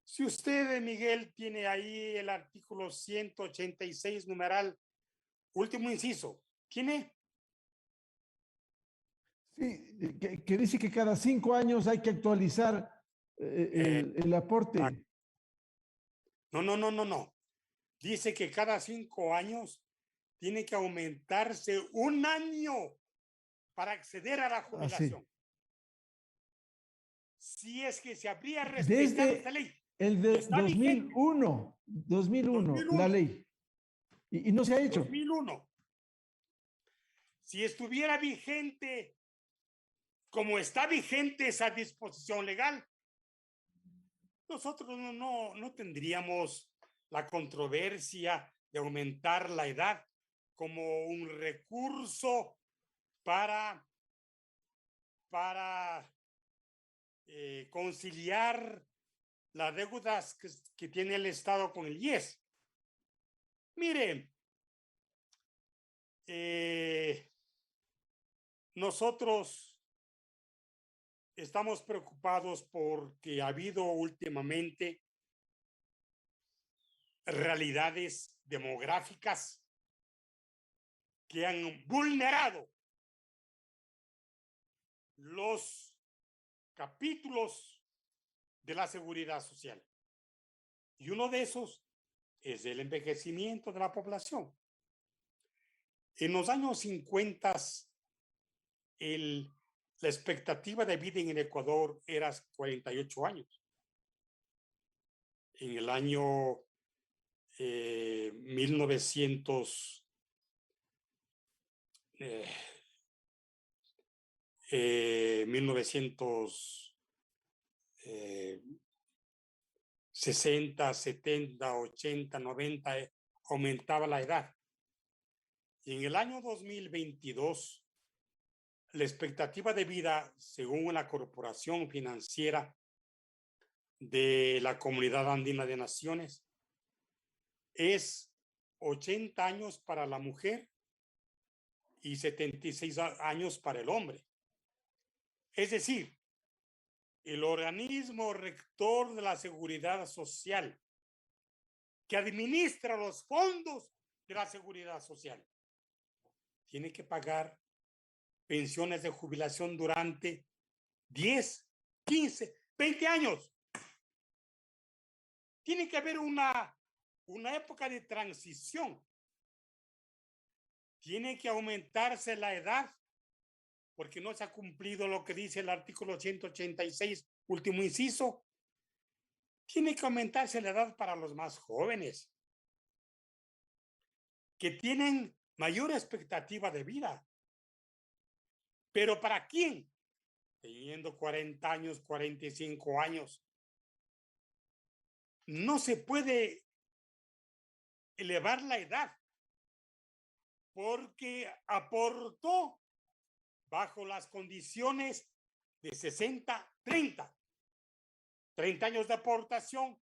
Si usted, Miguel, tiene ahí el artículo 186, numeral, último inciso, ¿tiene? Sí, que dice que cada 5 años hay que actualizar el aporte. No. Dice que cada 5 años tiene que aumentarse 1 año para acceder a la jubilación. Si es que se habría respetado esta ley. El de 2001, la ley. Y no se ha hecho. 2001. Si estuviera vigente, como está vigente esa disposición legal, nosotros no tendríamos la controversia de aumentar la edad como un recurso para conciliar las deudas que tiene el Estado con el IES. Miren, nosotros estamos preocupados porque ha habido últimamente realidades demográficas que han vulnerado los capítulos de la seguridad social. Y uno de esos es el envejecimiento de la población. En los años 50, la expectativa de vida en el Ecuador era 48 años. En el año 1960, 70, 80, 90, aumentaba la edad. Y en el año 2022, la expectativa de vida, según la Corporación Financiera de la Comunidad Andina de Naciones, es 80 años para la mujer y 76 años para el hombre. Es decir, el organismo rector de la Seguridad Social, que administra los fondos de la Seguridad Social, tiene que pagar pensiones de jubilación durante 10, 15, 20 años. Tiene que haber una época de transición. Tiene que aumentarse la edad porque no se ha cumplido lo que dice el artículo 186, último inciso. Tiene que aumentarse la edad para los más jóvenes, que tienen mayor expectativa de vida. ¿Pero para quién? Teniendo 40 años, 45 años. No se puede elevar la edad porque aportó bajo las condiciones de 60-30. 30 años de aportación,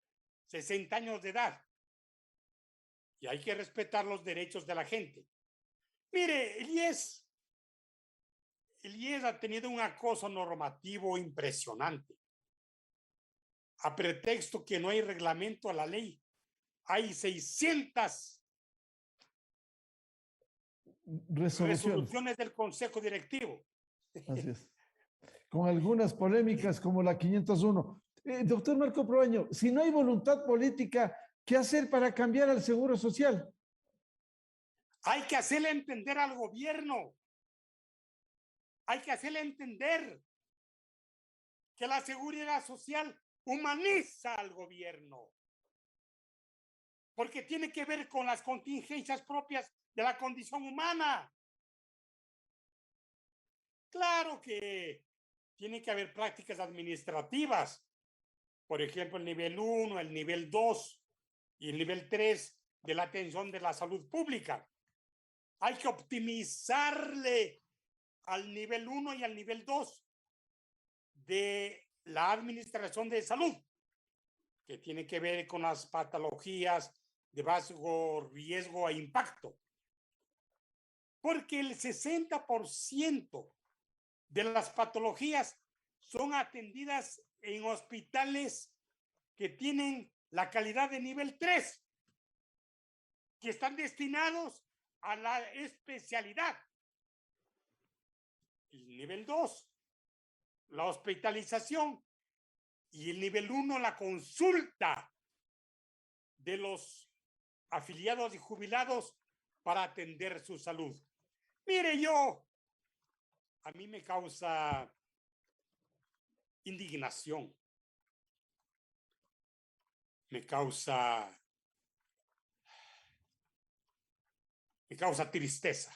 60 años de edad. Y hay que respetar los derechos de la gente. Mire, el IES ha tenido un acoso normativo impresionante. A pretexto que no hay reglamento a la ley, hay 600 resoluciones del Consejo Directivo. Así es. Con algunas polémicas como la 501. Doctor Marco Proaño, si no hay voluntad política, ¿qué hacer para cambiar al Seguro Social? Hay que hacerle entender al gobierno. Hay que hacerle entender que la Seguridad Social humaniza al gobierno. Porque tiene que ver con las contingencias propias de la condición humana. Claro que tiene que haber prácticas administrativas. Por ejemplo, el nivel 1, el nivel 2 y el nivel 3 de la atención de la salud pública. Hay que optimizarle al nivel 1 y al nivel 2 de la administración de salud, que tiene que ver con las patologías de bajo riesgo e impacto. Porque el 60% de las patologías son atendidas en hospitales que tienen la calidad de nivel 3, que están destinados a la especialidad. El nivel 2, la hospitalización, y el nivel 1, la consulta de los afiliados y jubilados para atender su salud. Mire, a mí me causa indignación, me causa tristeza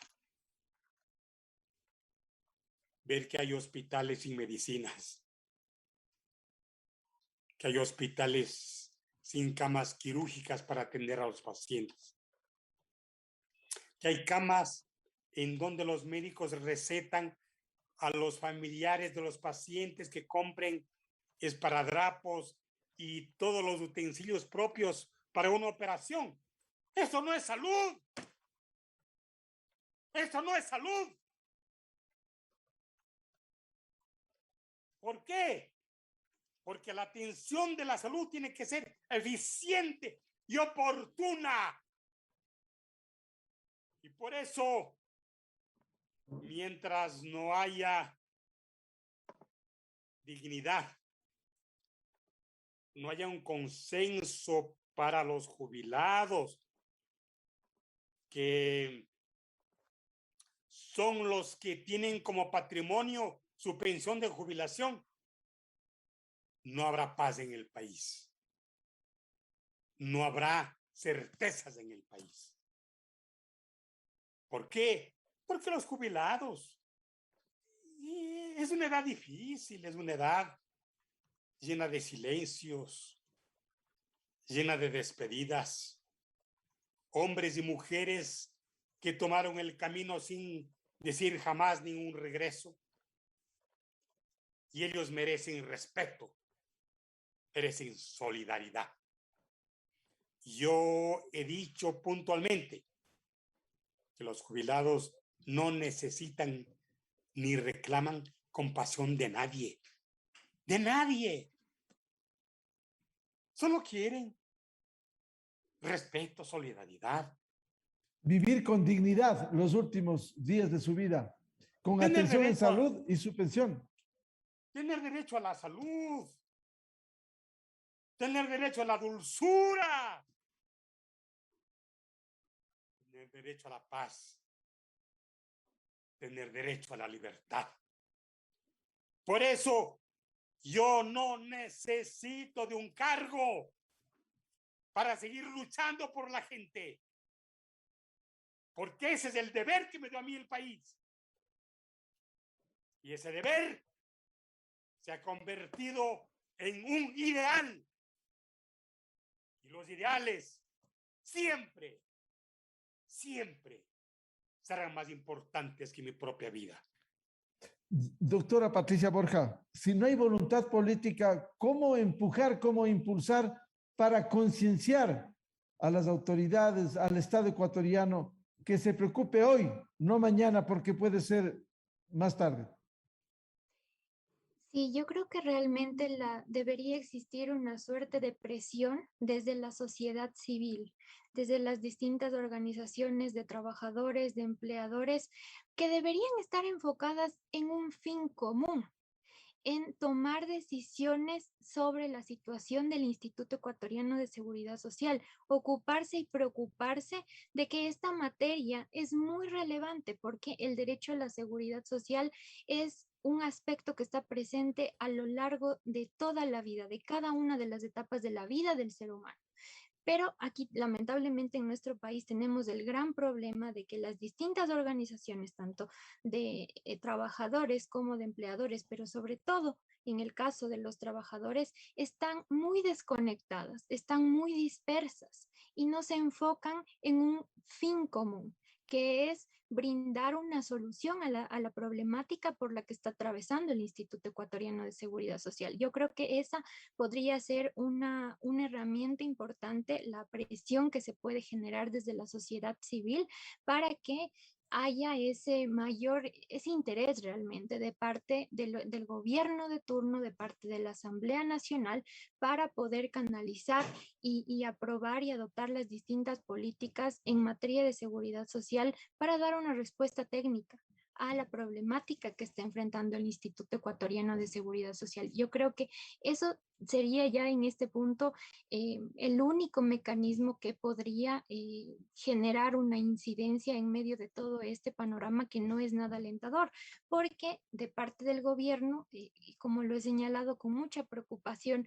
ver que hay hospitales sin medicinas, que hay hospitales sin camas quirúrgicas para atender a los pacientes, que hay camas en donde los médicos recetan a los familiares de los pacientes que compren esparadrapos y todos los utensilios propios para una operación. Eso no es salud. Eso no es salud. ¿Por qué? Porque la atención de la salud tiene que ser eficiente y oportuna. Y por eso, mientras no haya dignidad, no haya un consenso para los jubilados, que son los que tienen como patrimonio su pensión de jubilación, no habrá paz en el país. No habrá certezas en el país. ¿Por qué? Porque los jubilados, es una edad difícil, es una edad llena de silencios, llena de despedidas, hombres y mujeres que tomaron el camino sin decir jamás ningún regreso. Y ellos merecen respeto, merecen solidaridad. Yo he dicho puntualmente que los jubilados no necesitan ni reclaman compasión de nadie. De nadie. Solo quieren respeto, solidaridad. Vivir con dignidad los últimos días de su vida, con Tener atención en derecho a- salud y su pensión. Tener derecho a la salud. Tener derecho a la dulzura. Tener derecho a la paz. Tener derecho a la libertad. Por eso, yo no necesito de un cargo para seguir luchando por la gente. Porque ese es el deber que me dio a mí el país. Y ese deber se ha convertido en un ideal. Y los ideales siempre, siempre serán más importantes que mi propia vida. Doctora Patricia Borja, si no hay voluntad política, ¿cómo empujar, cómo impulsar para concienciar a las autoridades, al Estado ecuatoriano, que se preocupe hoy, no mañana, porque puede ser más tarde? Sí, yo creo que realmente debería existir una suerte de presión desde la sociedad civil, desde las distintas organizaciones de trabajadores, de empleadores, que deberían estar enfocadas en un fin común, en tomar decisiones sobre la situación del Instituto Ecuatoriano de Seguridad Social, ocuparse y preocuparse de que esta materia es muy relevante porque el derecho a la seguridad social es un aspecto que está presente a lo largo de toda la vida, de cada una de las etapas de la vida del ser humano. Pero aquí, lamentablemente, en nuestro país tenemos el gran problema de que las distintas organizaciones, tanto de trabajadores como de empleadores, pero sobre todo en el caso de los trabajadores, están muy desconectadas, están muy dispersas y no se enfocan en un fin común, que es brindar una solución a la problemática por la que está atravesando el Instituto Ecuatoriano de Seguridad Social. Yo creo que esa podría ser una herramienta importante, la presión que se puede generar desde la sociedad civil para que haya ese interés realmente de parte del gobierno de turno, de parte de la Asamblea Nacional, para poder canalizar y aprobar y adoptar las distintas políticas en materia de seguridad social para dar una respuesta técnica a la problemática que está enfrentando el Instituto Ecuatoriano de Seguridad Social. Yo creo que eso sería ya en este punto el único mecanismo que podría generar una incidencia en medio de todo este panorama que no es nada alentador, porque de parte del gobierno, como lo he señalado con mucha preocupación,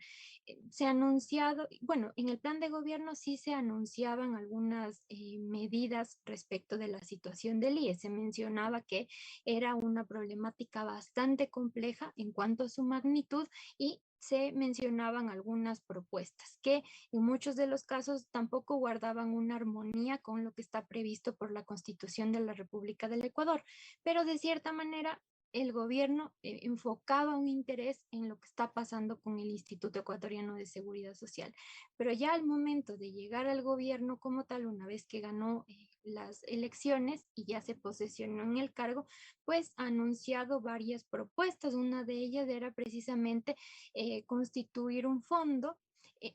se ha anunciado, bueno, en el plan de gobierno sí se anunciaban algunas medidas respecto de la situación del IE. Se mencionaba que era una problemática bastante compleja en cuanto a su magnitud y se mencionaban algunas propuestas que en muchos de los casos tampoco guardaban una armonía con lo que está previsto por la Constitución de la República del Ecuador, pero de cierta manera el gobierno enfocaba un interés en lo que está pasando con el Instituto Ecuatoriano de Seguridad Social. Pero ya al momento de llegar al gobierno como tal, una vez que ganó las elecciones y ya se posesionó en el cargo, pues ha anunciado varias propuestas. Una de ellas era precisamente constituir un fondo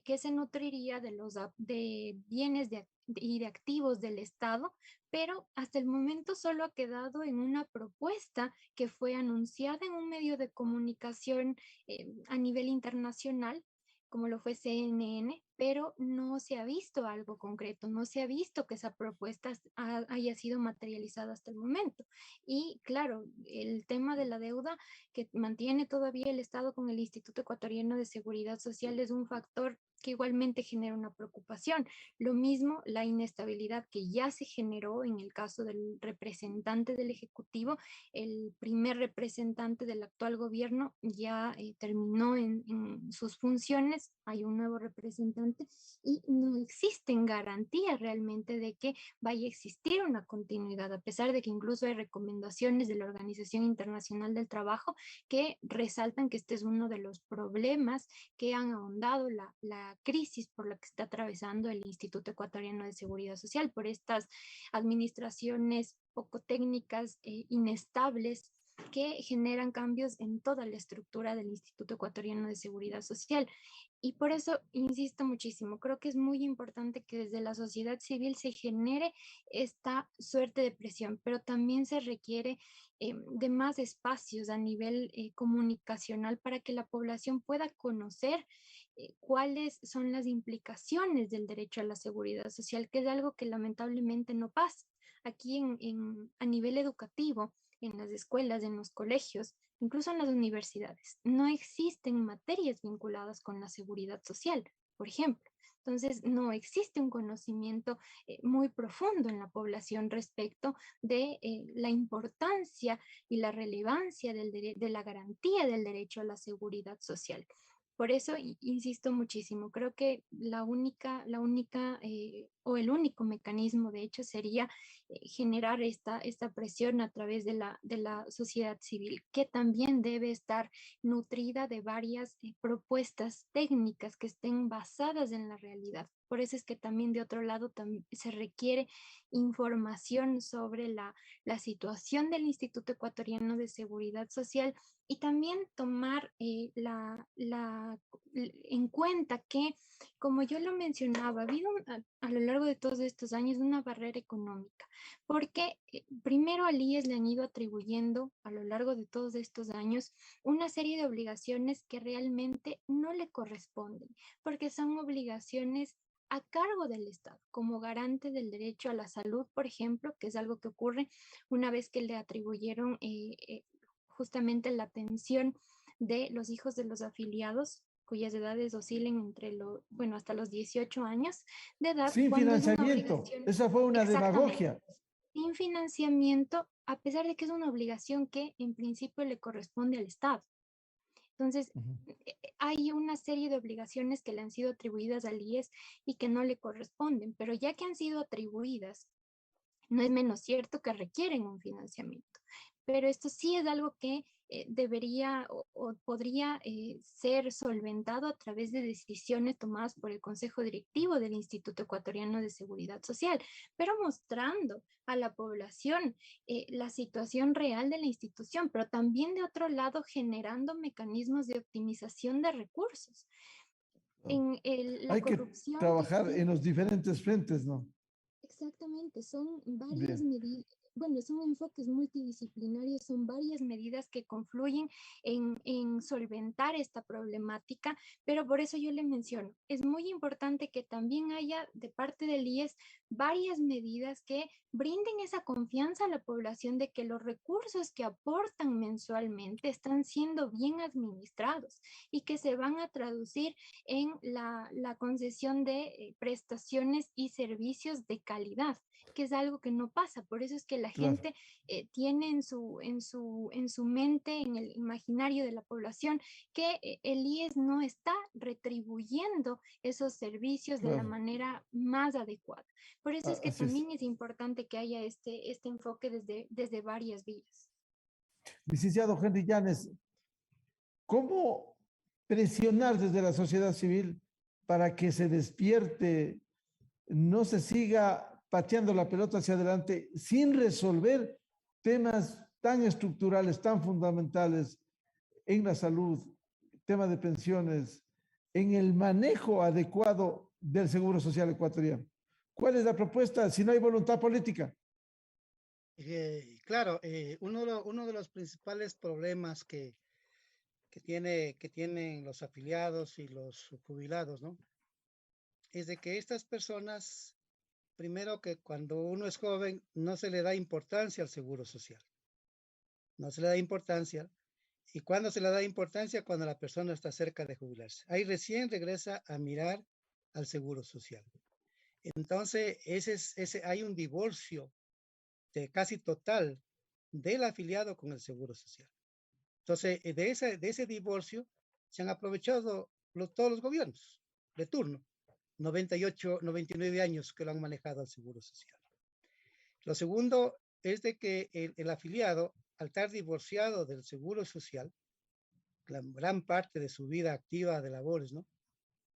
que se nutriría de los de bienes y de activos del Estado, pero hasta el momento solo ha quedado en una propuesta que fue anunciada en un medio de comunicación a nivel internacional, como lo fue CNN, pero no se ha visto algo concreto, no se ha visto que esa propuesta haya sido materializada hasta el momento. Y claro, el tema de la deuda que mantiene todavía el Estado con el Instituto Ecuatoriano de Seguridad Social es un factor que igualmente genera una preocupación. Lo mismo la inestabilidad que ya se generó en el caso del representante del Ejecutivo. El primer representante del actual gobierno ya terminó en sus funciones, hay un nuevo representante y no existen garantías realmente de que vaya a existir una continuidad, a pesar de que incluso hay recomendaciones de la Organización Internacional del Trabajo que resaltan que este es uno de los problemas que han ahondado la crisis por la que está atravesando el Instituto Ecuatoriano de Seguridad Social, por estas administraciones poco técnicas, inestables, que generan cambios en toda la estructura del Instituto Ecuatoriano de Seguridad Social. Y por eso insisto muchísimo, creo que es muy importante que desde la sociedad civil se genere esta suerte de presión, pero también se requiere de más espacios a nivel comunicacional para que la población pueda conocer cuáles son las implicaciones del derecho a la seguridad social, que es algo que lamentablemente no pasa. Aquí a nivel educativo, en las escuelas, en los colegios, incluso en las universidades, no existen materias vinculadas con la seguridad social, por ejemplo. Entonces, no existe un conocimiento muy profundo en la población respecto de la importancia y la relevancia de la garantía del derecho a la seguridad social. Por eso insisto muchísimo, creo que o el único mecanismo de hecho sería generar esta presión a través de la sociedad civil, que también debe estar nutrida de varias propuestas técnicas que estén basadas en la realidad. Por eso es que también de otro lado se requiere información sobre la situación del Instituto Ecuatoriano de Seguridad Social y también tomar en cuenta que, como yo lo mencionaba, ha habido a lo largo de todos estos años una barrera económica, porque primero al IES le han ido atribuyendo a lo largo de todos estos años una serie de obligaciones que realmente no le corresponden, porque son obligaciones a cargo del Estado, como garante del derecho a la salud, por ejemplo, que es algo que ocurre una vez que le atribuyeron justamente la atención de los hijos de los afiliados, cuyas edades oscilen hasta los 18 años de edad. Sin financiamiento, esa fue una demagogia. Sin financiamiento, a pesar de que es una obligación que en principio le corresponde al Estado. Entonces, hay una serie de obligaciones que le han sido atribuidas al IES y que no le corresponden, pero ya que han sido atribuidas, no es menos cierto que requieren un financiamiento. Pero esto sí es algo que debería o podría ser solventado a través de decisiones tomadas por el Consejo Directivo del Instituto Ecuatoriano de Seguridad Social, pero mostrando a la población la situación real de la institución, pero también de otro lado generando mecanismos de optimización de recursos. La Hay que corrupción trabajar en los diferentes frentes, ¿no? Exactamente, son varias medidas. Bueno, son enfoques multidisciplinarios, son varias medidas que confluyen en solventar esta problemática, pero por eso yo le menciono, es muy importante que también haya de parte del IES varias medidas que brinden esa confianza a la población de que los recursos que aportan mensualmente están siendo bien administrados y que se van a traducir en la concesión de prestaciones y servicios de calidad, que es algo que no pasa. Por eso es que la Claro. gente tiene en su mente, en el imaginario de la población, que el IES no está retribuyendo esos servicios de la Claro. manera más adecuada. Por eso es que Así es. también es importante que haya este enfoque desde varias vías. Licenciado Henry Llanes, ¿cómo presionar desde la sociedad civil para que se despierte, no se siga pateando la pelota hacia adelante sin resolver temas tan estructurales, tan fundamentales en la salud, tema de pensiones, en el manejo adecuado del Seguro Social ecuatoriano? ¿Cuál es la propuesta si no hay voluntad política? Claro, uno de los principales problemas que tienen los afiliados y los jubilados, ¿no? Es de que estas personas, primero que cuando uno es joven, no se le da importancia al seguro social. No se le da importancia. ¿Y cuándo se le da importancia? Cuando la persona está cerca de jubilarse. Ahí recién regresa a mirar al seguro social. Entonces, hay un divorcio casi total del afiliado con el seguro social. Entonces, de ese divorcio se han aprovechado todos los gobiernos de turno, 98, 99 años que lo han manejado al seguro social. Lo segundo es de que el afiliado, al estar divorciado del seguro social, la gran parte de su vida activa de labores, ¿no?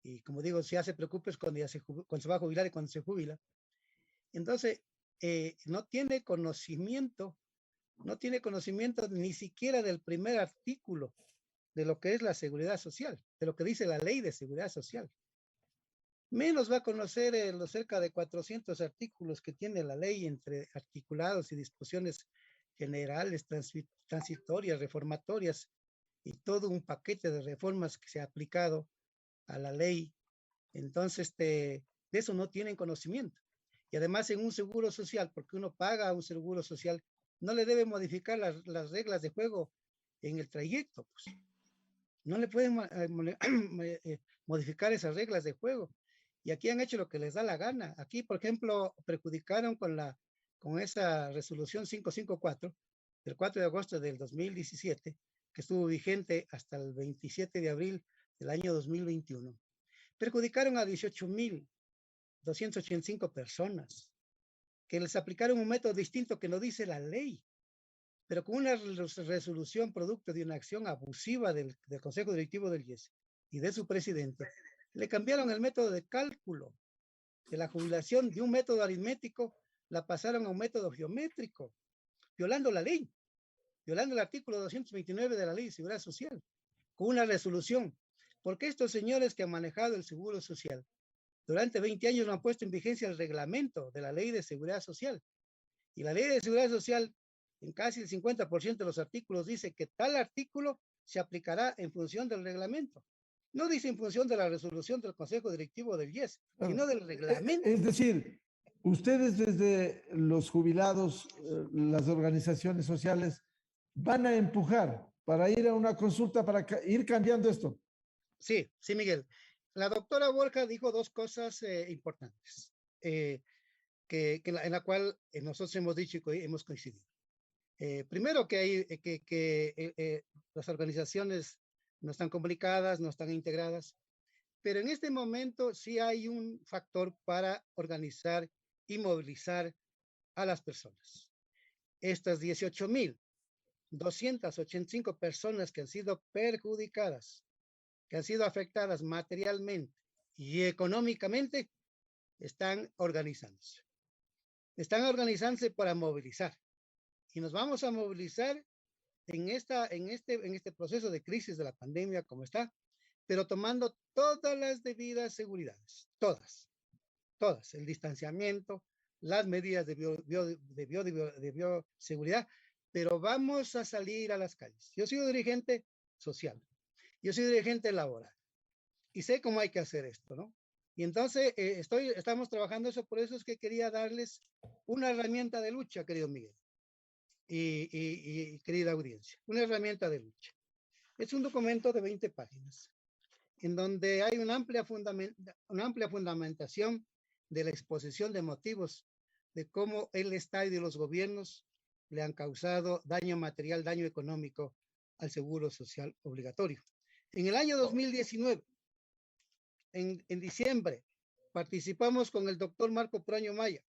Y como digo, si hace preocupes cuando se va a jubilar y cuando se jubila. Entonces, no tiene conocimiento ni siquiera del primer artículo de lo que es la seguridad social, de lo que dice la ley de seguridad social. Menos va a conocer los cerca de 400 artículos que tiene la ley entre articulados y disposiciones generales, transitorias, reformatorias y todo un paquete de reformas que se ha aplicado a la ley. Entonces, de eso no tienen conocimiento. Y además en un seguro social, porque uno paga un seguro social, no le debe modificar las reglas de juego en el trayecto. Pues. No le pueden modificar esas reglas de juego. Y aquí han hecho lo que les da la gana. Aquí, por ejemplo, perjudicaron con esa resolución 554 del 4 de agosto del 2017, que estuvo vigente hasta el 27 de abril del año 2021. Perjudicaron a 18.285 personas que les aplicaron un método distinto que no dice la ley, pero con una resolución producto de una acción abusiva del Consejo Directivo del IES y de su presidente, le cambiaron el método de cálculo de la jubilación de un método aritmético, la pasaron a un método geométrico, violando la ley, violando el artículo 229 de la Ley de Seguridad Social, con una resolución. Porque estos señores que han manejado el seguro social durante 20 años no han puesto en vigencia el reglamento de la Ley de Seguridad Social. Y la Ley de Seguridad Social, en casi el 50% de los artículos, dice que tal artículo se aplicará en función del reglamento. No dice en función de la resolución del Consejo Directivo del IES, sino del reglamento. Es decir, ustedes desde los jubilados, las organizaciones sociales, van a empujar para ir a una consulta para ir cambiando esto. Sí, sí, Miguel. La doctora Borja dijo dos cosas importantes, en la cual nosotros hemos dicho y hemos coincidido. Primero que las organizaciones no están comunicadas, no están integradas, pero en este momento sí hay un factor para organizar y movilizar a las personas. Estas 18.285 personas que han sido perjudicadas, que han sido afectadas materialmente y económicamente, están organizándose. Están organizándose para movilizar. Y nos vamos a movilizar en este proceso de crisis de la pandemia como está, pero tomando todas las debidas seguridades, todas, el distanciamiento, las medidas de bioseguridad, pero vamos a salir a las calles. Yo soy dirigente social, yo soy dirigente laboral y sé cómo hay que hacer esto, ¿no? Y entonces estamos trabajando eso, por eso es que quería darles una herramienta de lucha, querido Miguel y querida audiencia, una herramienta de lucha. Es un documento de 20 páginas, en donde hay una amplia fundamentación de la exposición de motivos de cómo el Estado y los gobiernos le han causado daño material, daño económico al seguro social obligatorio. En el año 2019, en diciembre, participamos con el doctor Marco Proaño Maya,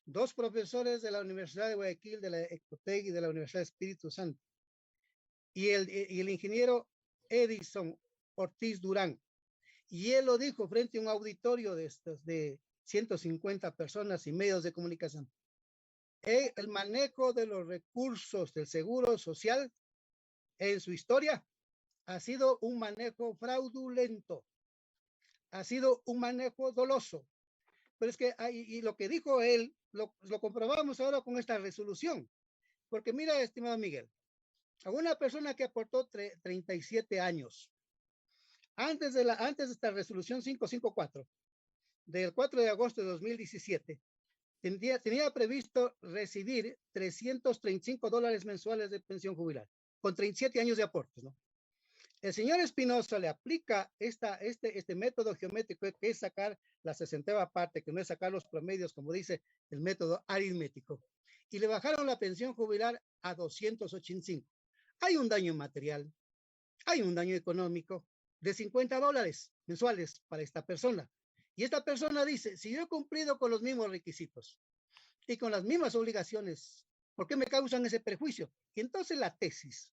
2 profesores de la Universidad de Guayaquil, de la Ecotec y de la Universidad de Espíritu Santo, y el ingeniero Edison Ortiz Durán. Y él lo dijo frente a un auditorio de 150 personas y medios de comunicación. El manejo de los recursos del seguro social en su historia ha sido un manejo fraudulento, ha sido un manejo doloso. Pero es que, y lo que dijo él, lo comprobamos ahora con esta resolución. Porque mira, estimado Miguel, a una persona que aportó 37 años, antes de esta resolución 554, del 4 de agosto de 2017, tenía previsto recibir $335 mensuales de pensión jubilar, con 37 años de aportes, ¿no? El señor Espinosa le aplica este método geométrico, que es sacar la 60ª parte, que no es sacar los promedios, como dice el método aritmético, y le bajaron la pensión jubilar a 285. Hay un daño material, hay un daño económico de $50 mensuales para esta persona. Y esta persona dice, si yo he cumplido con los mismos requisitos y con las mismas obligaciones, ¿por qué me causan ese perjuicio? Y entonces la tesis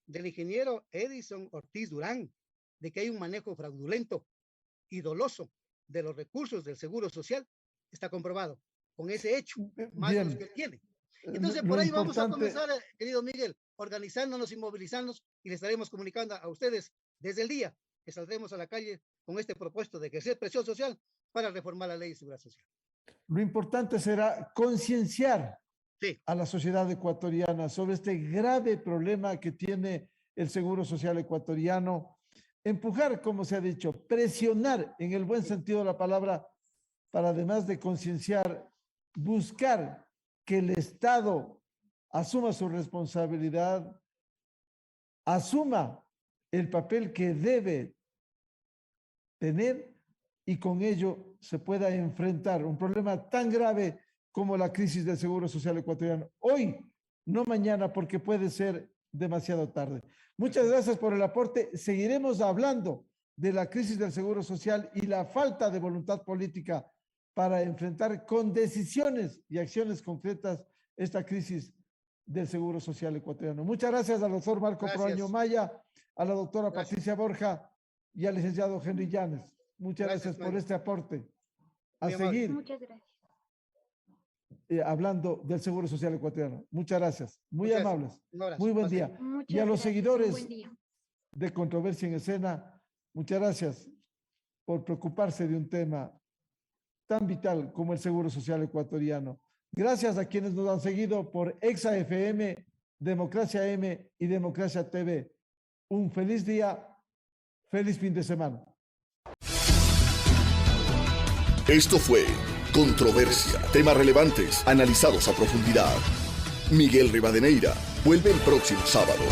del ingeniero Edison Ortiz Durán, de que hay un manejo fraudulento y doloso de los recursos del Seguro Social, está comprobado con ese hecho, más de los que tiene. Entonces, por ahí vamos a comenzar, querido Miguel, organizándonos y movilizándonos, y le estaremos comunicando a ustedes desde el día que saldremos a la calle con este propuesto de ejercer presión social para reformar la ley de seguridad social. Lo importante será concienciar a la sociedad ecuatoriana sobre este grave problema que tiene el Seguro Social ecuatoriano, empujar, como se ha dicho, presionar en el buen sentido de la palabra, para además de concienciar, buscar que el Estado asuma su responsabilidad, asuma el papel que debe tener y con ello se pueda enfrentar un problema tan grave como la crisis del Seguro Social ecuatoriano. Hoy, no mañana, porque puede ser demasiado tarde. Muchas gracias por el aporte. Seguiremos hablando de la crisis del Seguro Social y la falta de voluntad política para enfrentar con decisiones y acciones concretas esta crisis del Seguro Social ecuatoriano. Muchas gracias al doctor Marco Proaño Maya, a la doctora Patricia Borja y al licenciado Henry Llanes. Muchas gracias por este aporte. A seguir. Muchas gracias. Hablando del Seguro Social ecuatoriano. Muchas gracias. Muy amables. Muy buen día. Y a los seguidores de Controversia en Escena, muchas gracias por preocuparse de un tema tan vital como el Seguro Social ecuatoriano. Gracias a quienes nos han seguido por Exa FM, Democracia M y Democracia TV. Un feliz día, feliz fin de semana. Esto fue Controversia. Temas relevantes analizados a profundidad. Miguel Rivadeneira vuelve el próximo sábado.